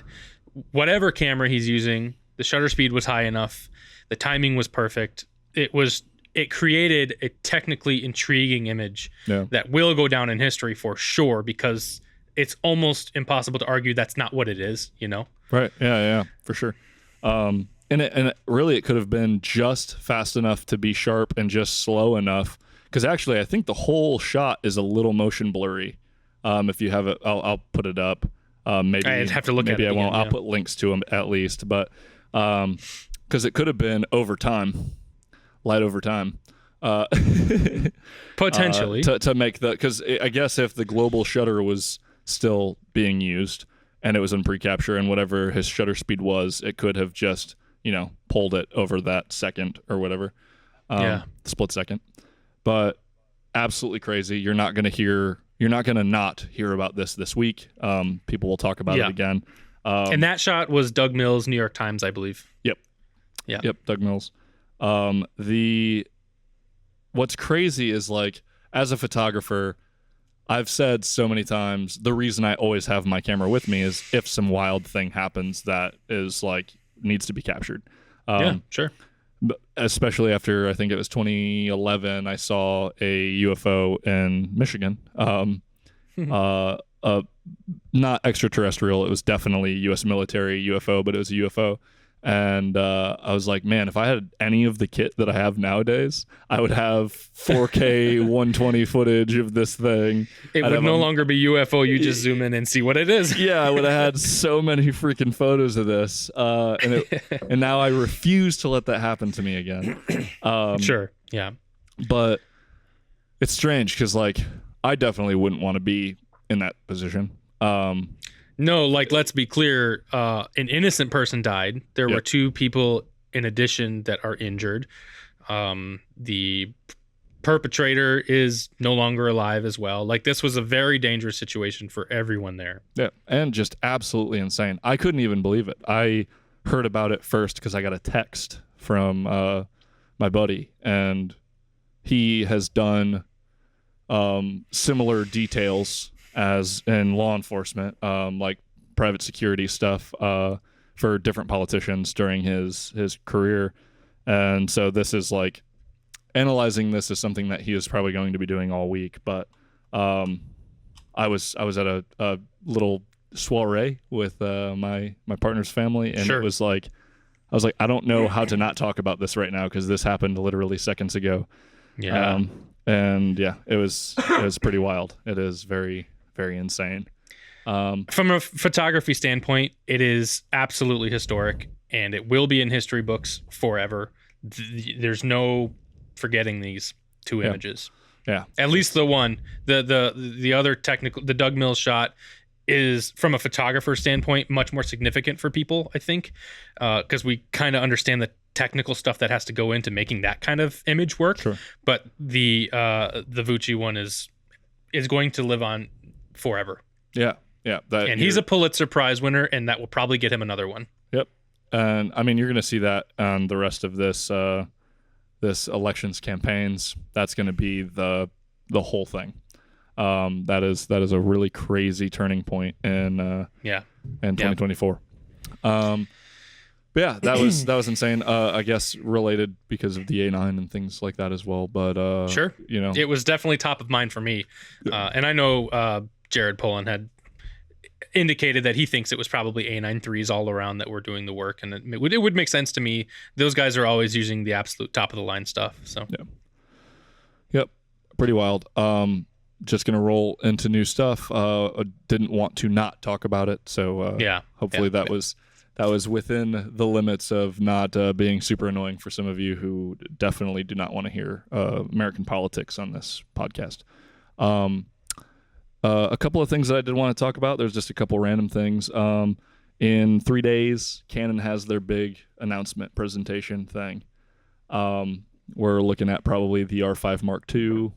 whatever camera he's using. The shutter speed was high enough. The timing was perfect. It created a technically intriguing image that will go down in history for sure, because it's almost impossible to argue that's not what it is, you know? Right. Yeah, for sure. And it really, it could have been just fast enough to be sharp and just slow enough. Because actually, I think the whole shot is a little motion blurry. If you have it, I'll put it up. Maybe I'd have to look at it. Maybe I won't. Again, I'll put links to them at least. But because it could have been light over time. Potentially. To make because I guess if the global shutter was still being used and it was in pre-capture and whatever his shutter speed was, it could have just, pulled it over that second or whatever. Split second. But absolutely crazy. You're not going to not hear about this week. People will talk about it again. And that shot was Doug Mills, New York Times, I believe. Yep. Yeah. Yep, Doug Mills. What's crazy is, like, as a photographer, I've said so many times, the reason I always have my camera with me is if some wild thing happens that is like needs to be captured. Sure. But especially after, I think it was 2011, I saw a UFO in Michigan. Not extraterrestrial. It was definitely U.S. military UFO, but it was a UFO And I was like, man, if I had any of the kit that I have nowadays, I would have 4K 120 footage of this thing. It would no longer be UFO. You just zoom in and see what it is. Yeah, I would have had so many freaking photos of this. And now I refuse to let that happen to me again. Sure. Yeah. But it's strange because, like, I definitely wouldn't want to be in that position. No, like, let's be clear. An innocent person died. There were 2 people in addition that are injured. The perpetrator is no longer alive as well. Like, this was a very dangerous situation for everyone there. Yeah, and just absolutely insane. I couldn't even believe it. I heard about it first because I got a text from my buddy, and he has done similar details as in law enforcement, like private security stuff for different politicians during his career. And so this is like, analyzing this is something that he is probably going to be doing all week. But I was at a little soiree with my partner's family, and Sure. it was like, I was like, I don't know how to not talk about this right now because this happened literally seconds ago. Yeah. And yeah, it was pretty wild. It is very, very insane. From a photography standpoint, it is absolutely historic, and it will be in history books forever. There's no forgetting these 2 images. Yeah. At least the one. The other technical, the Doug Mills shot is, from a photographer standpoint, much more significant for people, I think, because we kind of understand the technical stuff that has to go into making that kind of image work. Sure. But the Vucci one is going to live on forever. Yeah. Yeah. And he's a Pulitzer Prize winner, and that will probably get him another one. Yep. And I mean, you're going to see that on the rest of this this elections campaigns. That's going to be the whole thing. That is a really crazy turning point in 2024. But yeah, that was insane. I guess related because of the A9 and things like that as well. But Sure, you know, it was definitely top of mind for me. And I know Jared Pullen had indicated that he thinks it was probably A9 IIIs all around that were doing the work, and it would make sense to me. Those guys are always using the absolute top of the line stuff. So yeah, yep, pretty wild. Just gonna roll into new stuff. Didn't want to not talk about it, so hopefully that was within the limits of not being super annoying for some of you who definitely do not want to hear American politics on this podcast. A couple of things that I did want to talk about. There's just a couple random things. In 3 days, Canon has their big announcement presentation thing. We're looking at probably the R5 Mark II,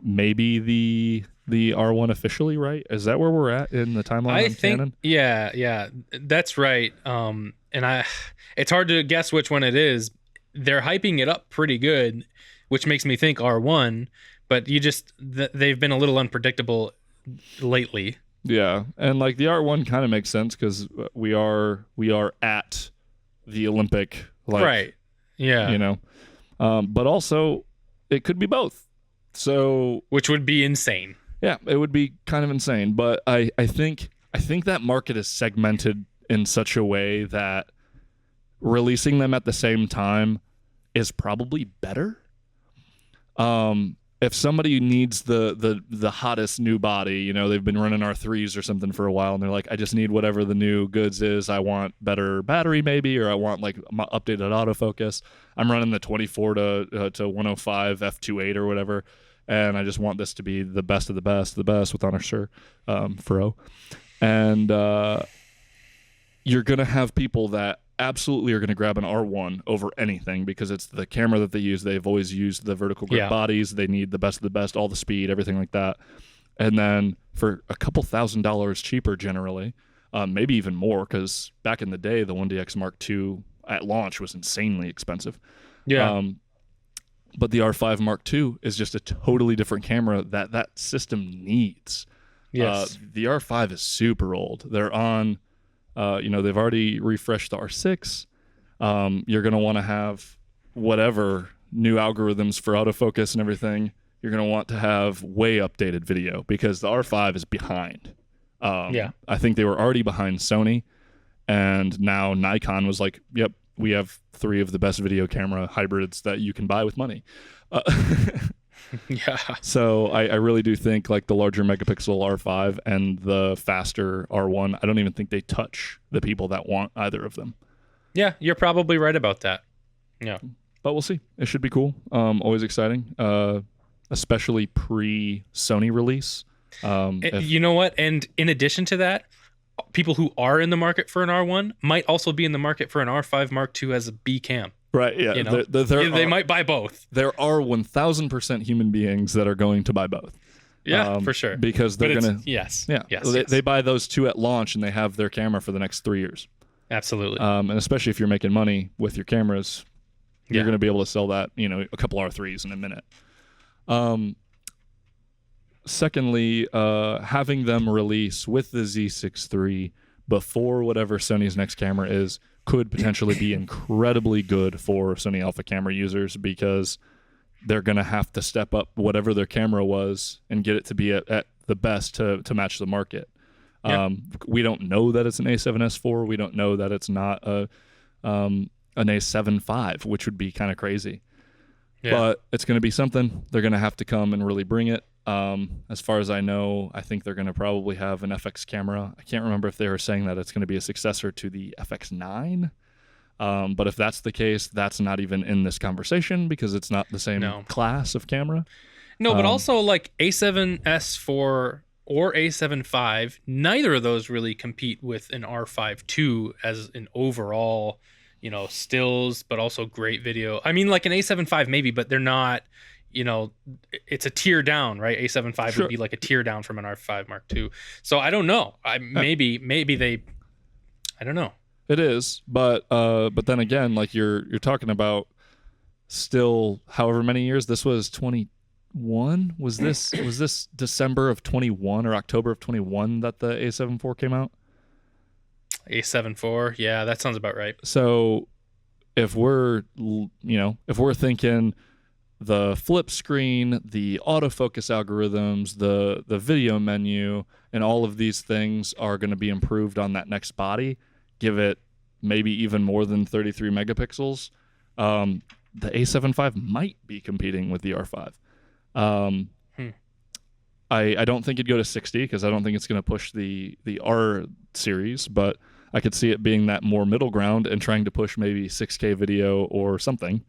maybe the R1 officially, right? Is that where we're at in the timeline on Canon? Yeah, that's right. And it's hard to guess which one it is. They're hyping it up pretty good, which makes me think R1. But they've been a little unpredictable lately. Yeah, and like the R1 kind of makes sense because we are at the Olympic, like, right? Yeah, you know, but also it could be both. So, which would be insane. Yeah, it would be kind of insane. But I think that market is segmented in such a way that releasing them at the same time is probably better. If somebody needs the hottest new body, you know, they've been running R3s or something for a while, and they're like, I just need whatever the new goods is. I want better battery maybe, or I want like my updated autofocus. I'm running the 24 to 105 f2.8 or whatever, and I just want this to be the best of the best with Honor Sir Fro. And you're going to have people that absolutely are going to grab an R1 over anything because it's the camera that they use. They've always used the vertical grip bodies. They need the best of the best, all the speed, everything like that. And then for a couple $1,000s cheaper generally, maybe even more, because back in the day, the 1DX Mark II at launch was insanely expensive. Yeah. But the R5 Mark II is just a totally different camera that system needs. Yes. The R5 is super old. They're on... they've already refreshed the R6. You're going to want to have whatever new algorithms for autofocus and everything. You're going to want to have way updated video because the R5 is behind. I think they were already behind Sony, And now Nikon was like, yep, we have 3 of the best video camera hybrids that you can buy with money. Yeah. So I really do think like the larger megapixel R5 and the faster R1, I don't even think they touch the people that want either of them. Yeah, you're probably right about that. Yeah. But we'll see. It should be cool. Always exciting, especially pre-Sony release. You know what? And in addition to that, people who are in the market for an R1 might also be in the market for an R5 Mark II as a B cam. Right, yeah. You know? They might buy both. There are 1,000% human beings that are going to buy both. Yeah, for sure. Because they're going to... Yes. Yeah. Yes, They buy those 2 at launch, and they have their camera for the next 3 years. Absolutely. And especially if you're making money with your cameras, you're going to be able to sell that, a couple R3s in a minute. Secondly, having them release with the Z6III before whatever Sony's next camera is could potentially be incredibly good for Sony Alpha camera users, because they're going to have to step up whatever their camera was and get it to be at the best to match the market. Yeah. We don't know that it's an A7S4. We don't know that it's not an A7 V, which would be kind of crazy. Yeah. But it's going to be something. They're going to have to come and really bring it. As far as I know, I think they're going to probably have an FX camera. I can't remember if they were saying that it's going to be a successor to the FX9. But if that's the case, that's not even in this conversation, because it's not the same class of camera. No, but also like A7S4 or A7 V, neither of those really compete with an R5 II as an overall, stills, but also great video. I mean, like an A7 V maybe, but they're not, it's a tier down, right? A7 V would be like a tier down from an R5 Mark II. So I don't know. Maybe they, I don't know. It is, but then again, like you're talking about still however many years. This was 21. Was this December of 21 or October of 21 that the A7 IV came out? A7 IV, yeah, that sounds about right. So if we're thinking the flip screen, the autofocus algorithms, the video menu, and all of these things are going to be improved on that next body, give it maybe even more than 33 megapixels, the A7 V might be competing with the R5. I don't think it'd go to 60, because I don't think it's going to push the R series, but I could see it being that more middle ground and trying to push maybe 6K video or something.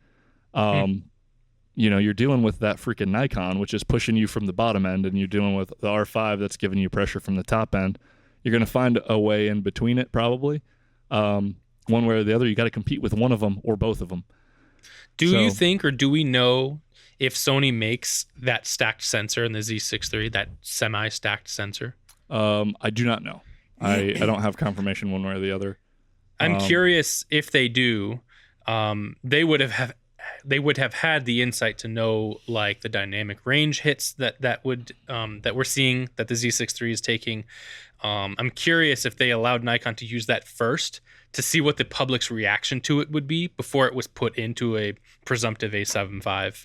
You're dealing with that freaking Nikon, which is pushing you from the bottom end, and you're dealing with the R5 that's giving you pressure from the top end. You're going to find a way in between it, probably. One way or the other, you got to compete with one of them or both of them. Do you think, or do we know if Sony makes that stacked sensor in the Z6III, that semi-stacked sensor? I do not know. I don't have confirmation one way or the other. I'm curious if they do. They would have had the insight to know, like, the dynamic range hits that we're seeing that the Z6III is taking. I'm curious if they allowed Nikon to use that first to see what the public's reaction to it would be before it was put into a presumptive A7 V.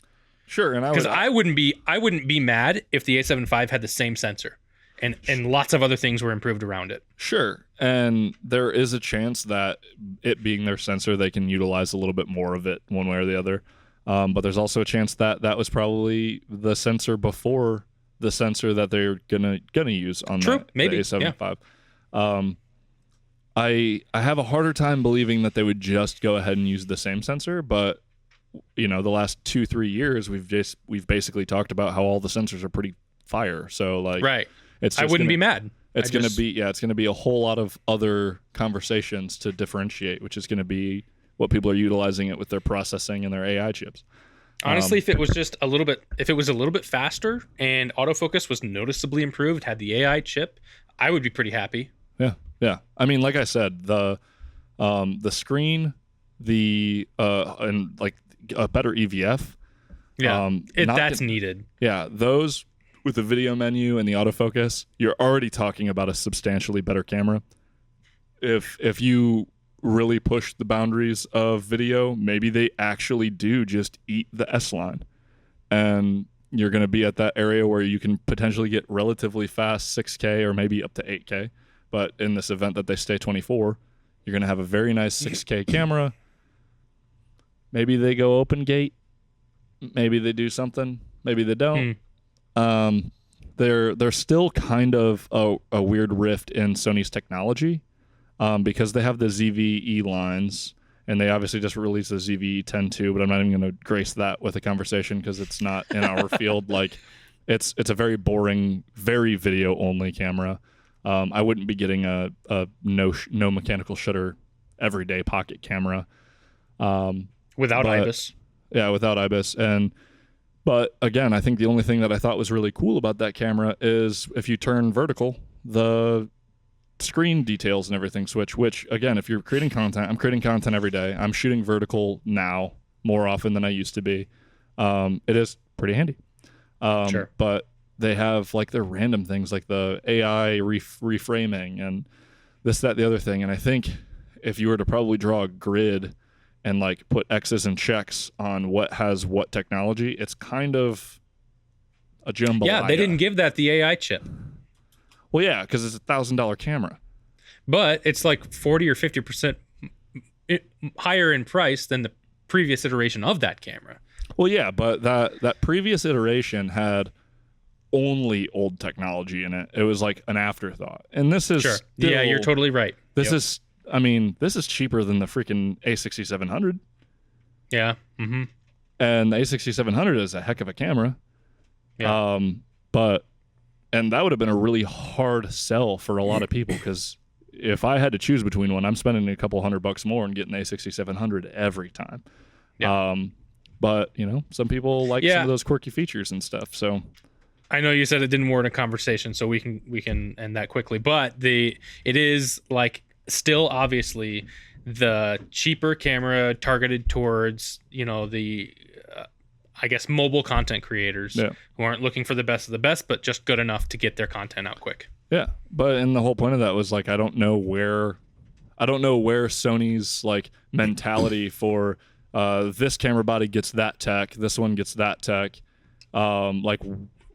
Sure, and because I wouldn't be mad if the A7 V had the same sensor and lots of other things were improved around it. Sure, and there is a chance that it being their sensor, they can utilize a little bit more of it one way or the other. But there's also a chance that was probably the sensor before the sensor that they're gonna use on the A7 V. I have a harder time believing that they would just go ahead and use the same sensor, but the last 2-3 years we've basically talked about how all the sensors are pretty fire. So like, right, I wouldn't be mad. It's going to be a whole lot of other conversations to differentiate, which is going to be what people are utilizing it with their processing and their AI chips. Honestly, if it was a little bit faster and autofocus was noticeably improved, had the AI chip, I would be pretty happy. Yeah. I mean, like I said, the screen, and like a better EVF. Yeah, that's needed. Yeah, those with the video menu and the autofocus, you're already talking about a substantially better camera. If you really push the boundaries of video, maybe they actually do just eat the S line, and you're going to be at that area where you can potentially get relatively fast 6K or maybe up to 8K. But in this event that they stay 24, You're going to have a very nice 6K camera. Maybe they go open gate. Maybe they do something. Maybe they don't. There's still kind of a weird rift in Sony's technology because they have the ZV-E lines, and they obviously just released the ZV-E10 too, but I'm not even going to grace that with a conversation because it's not in our field. Like, it's a very boring, very video-only camera. I wouldn't be getting a no mechanical shutter everyday pocket camera. Without IBIS. Yeah, without IBIS. But again, I think the only thing that I thought was really cool about that camera is if you turn vertical, the screen details and everything switch, which again, if you're creating content, I'm creating content every day. I'm shooting vertical now more often than I used to be. It is pretty handy. Sure. But they have like their random things like the AI reframing and this, that, the other thing. And I think if you were to probably draw a grid and like put X's and checks on what has what technology, it's kind of a jambalaya. Yeah, they didn't give that the AI chip. Well, yeah, because it's $1,000 camera. But it's like 40 or 50% higher in price than the previous iteration of that camera. Well, yeah, but that previous iteration had only old technology in it. It was like an afterthought. And this is... Sure. Still, yeah, you're totally right. This is... I mean, this is cheaper than the freaking A6700. Yeah. Mm-hmm. And the A6700 is a heck of a camera. Yeah. And that would have been a really hard sell for a lot of people because if I had to choose between one, I'm spending a couple $100 more and getting A6700 every time. Yeah. But, you know, some people like some of those quirky features and stuff. So I know you said it didn't warrant a conversation, so we can end that quickly. But it is like still obviously the cheaper camera targeted towards, you know, the I guess mobile content creators who aren't looking for the best of the best, but just good enough to get their content out quick. Yeah, but and the whole point of that was like I don't know where Sony's like mentality for this camera body gets that tech, this one gets that tech, like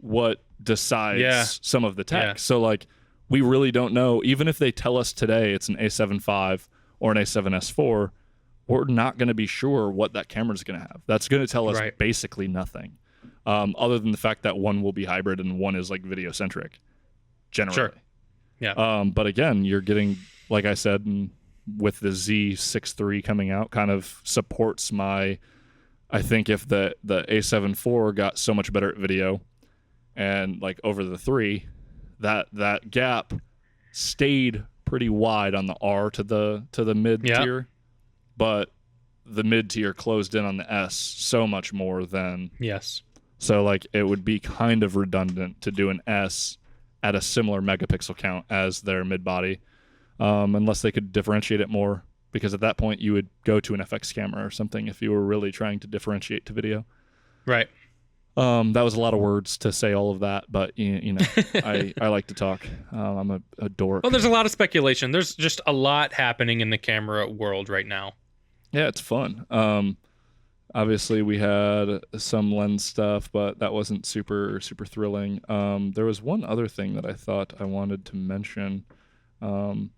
what decides some of the tech. Yeah. So like we really don't know. Even if they tell us today it's an A7 IV or an A7S IV, we're not going to be sure what that camera is going to have. That's going to tell us basically nothing, other than the fact that one will be hybrid and one is like video centric, generally. Sure. Yeah. But again, you're getting, like I said, with the Z6III coming out, kind of supports my. I think if the A7 IV got so much better at video, and like over the 3, that gap stayed pretty wide on the R to the mid tier. But the mid tier closed in on the S so much more than so like it would be kind of redundant to do an S at a similar megapixel count as their mid body, unless they could differentiate it more, because at that point you would go to an FX camera or something if you were really trying to differentiate to video. Right. That was a lot of words to say all of that, but you know, I like to talk. I'm a dork. Well, there's a lot of speculation. There's just a lot happening in the camera world right now. Yeah, it's fun. Obviously, we had some lens stuff, but that wasn't super thrilling. There was one other thing that I thought I wanted to mention. The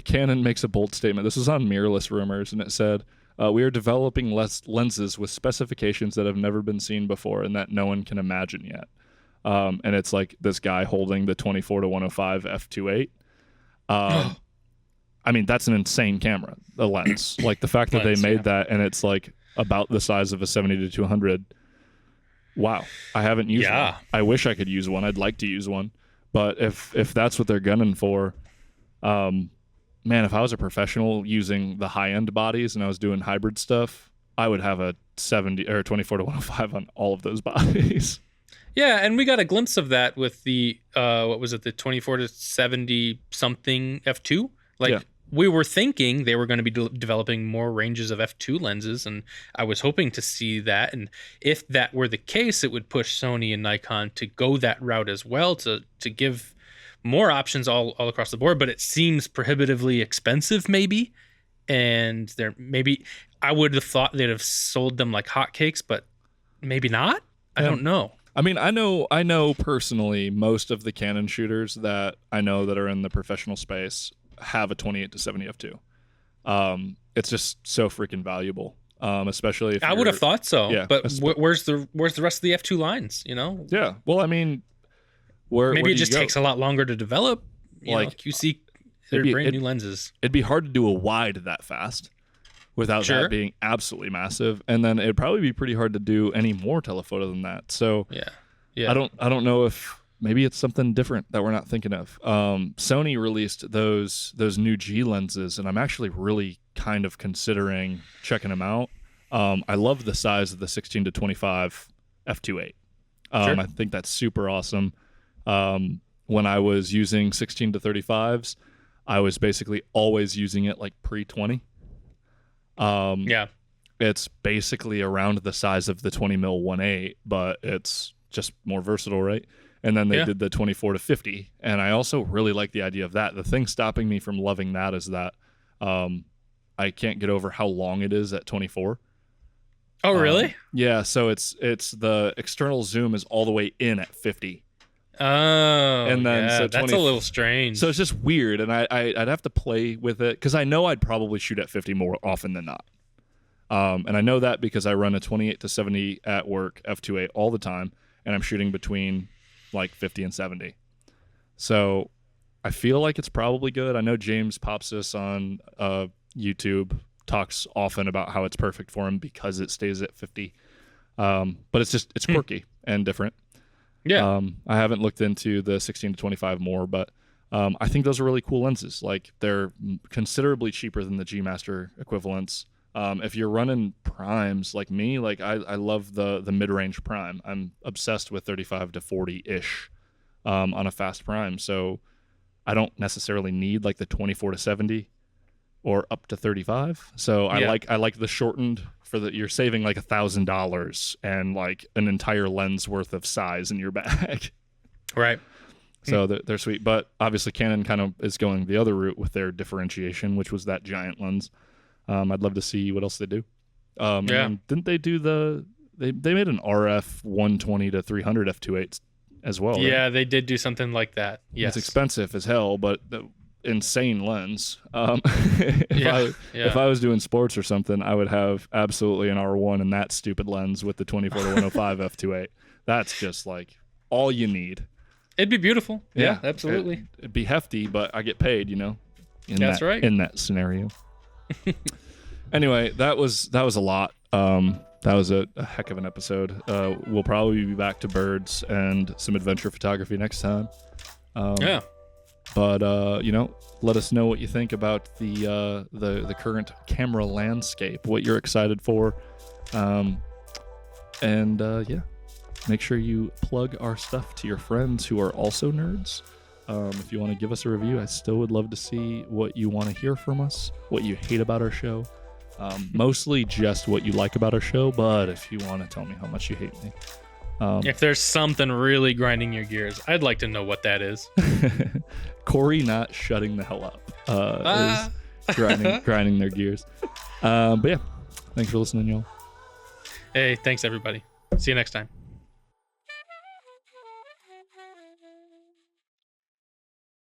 Canon makes a bold statement. This was on Mirrorless Rumors, and it said, we are developing lenses with specifications that have never been seen before and that no one can imagine yet. And it's like this guy holding the 24-105 f2.8. I mean, that's an insane camera, the lens. Like the fact that they made that and it's like about the size of a 70-200. Wow. I haven't used one. I wish I could use one. I'd like to use one. But if that's what they're gunning for, man, if I was a professional using the high-end bodies and I was doing hybrid stuff, I would have a 70 or 24-105 on all of those bodies. Yeah, and we got a glimpse of that with the what was it, the 24-70 something f2? Like we were thinking they were going to be developing more ranges of f2 lenses, and I was hoping to see that. And if that were the case, it would push Sony and Nikon to go that route as well, to give more options all across the board. But it seems prohibitively expensive, maybe. And there maybe I would have thought they'd have sold them like hotcakes, but maybe not. I don't know. I mean, I know personally most of the Canon shooters that I know that are in the professional space have a 28 to 70 f2. It's just so freaking valuable. Especially if I would have thought so. Yeah, but where's the rest of the f2 lines? You know. Yeah. Well, I mean, maybe it just takes a lot longer to develop. You know, QC, they're brand new lenses. It'd be hard to do a wide that fast without that being absolutely massive, and then it'd probably be pretty hard to do any more telephoto than that. So yeah. I don't know if maybe it's something different that we're not thinking of. Sony released those new G lenses, and I'm actually really kind of considering checking them out. I love the size of the 16 to 25 f2.8. I think that's super awesome. When I was using 16 to 35s, I was basically always using it like pre-20. It's basically around the size of the 20 mil 1.8, but it's just more versatile, right? And then they did the 24 to 50, and I also really like the idea of that. The thing stopping me from loving that is that I can't get over how long it is at 24. Oh, really? Yeah, so it's the external zoom is all the way in at 50. Oh, and then so that's a little strange. So it's just weird, and I'd have to play with it because I know I'd probably shoot at 50 more often than not. And I know that because I run a 28 to 70 at work f2.8 all the time, and I'm shooting between like 50 and 70. So I feel like it's probably good. I know James Popsis on YouTube talks often about how it's perfect for him because it stays at 50. But it's quirky and different. Yeah. I haven't looked into the 16 to 25 more, but I think those are really cool lenses. Like, they're considerably cheaper than the G Master equivalents. If you're running primes like me, like I love the mid-range prime. I'm obsessed with 35 to 40-ish on a fast prime. So I don't necessarily need like the 24 to 70 or up to 35. So I like the shortened you're saving like $1,000 and like an entire lens worth of size in your bag. Right. So they're sweet. But obviously Canon kind of is going the other route with their differentiation, which was that giant lens. I'd love to see what else they do. And didn't they do they made an RF 120 to 300 f2.8 as well? Yeah, right? they did do something like that. Yes. It's expensive as hell, but the insane lens. If I was doing sports or something, I would have absolutely an R1 and that stupid lens with the 24 to 105 f2.8. That's just like all you need. It'd be beautiful. Yeah, absolutely. It'd be hefty, but I get paid, you know. That's right. In that scenario. Anyway, that was a lot. That was a heck of an episode. We'll probably be back to birds and some adventure photography next time. But let us know what you think about the current camera landscape, what you're excited for, make sure you plug our stuff to your friends who are also nerds. If you want to give us a review, I still would love to see what you want to hear from us, what you hate about our show. Mostly just what you like about our show, but if you want to tell me how much you hate me. If there's something really grinding your gears, I'd like to know what that is. Korey not shutting the hell up is grinding their gears. But yeah, thanks for listening, y'all. Hey, thanks everybody. See you next time.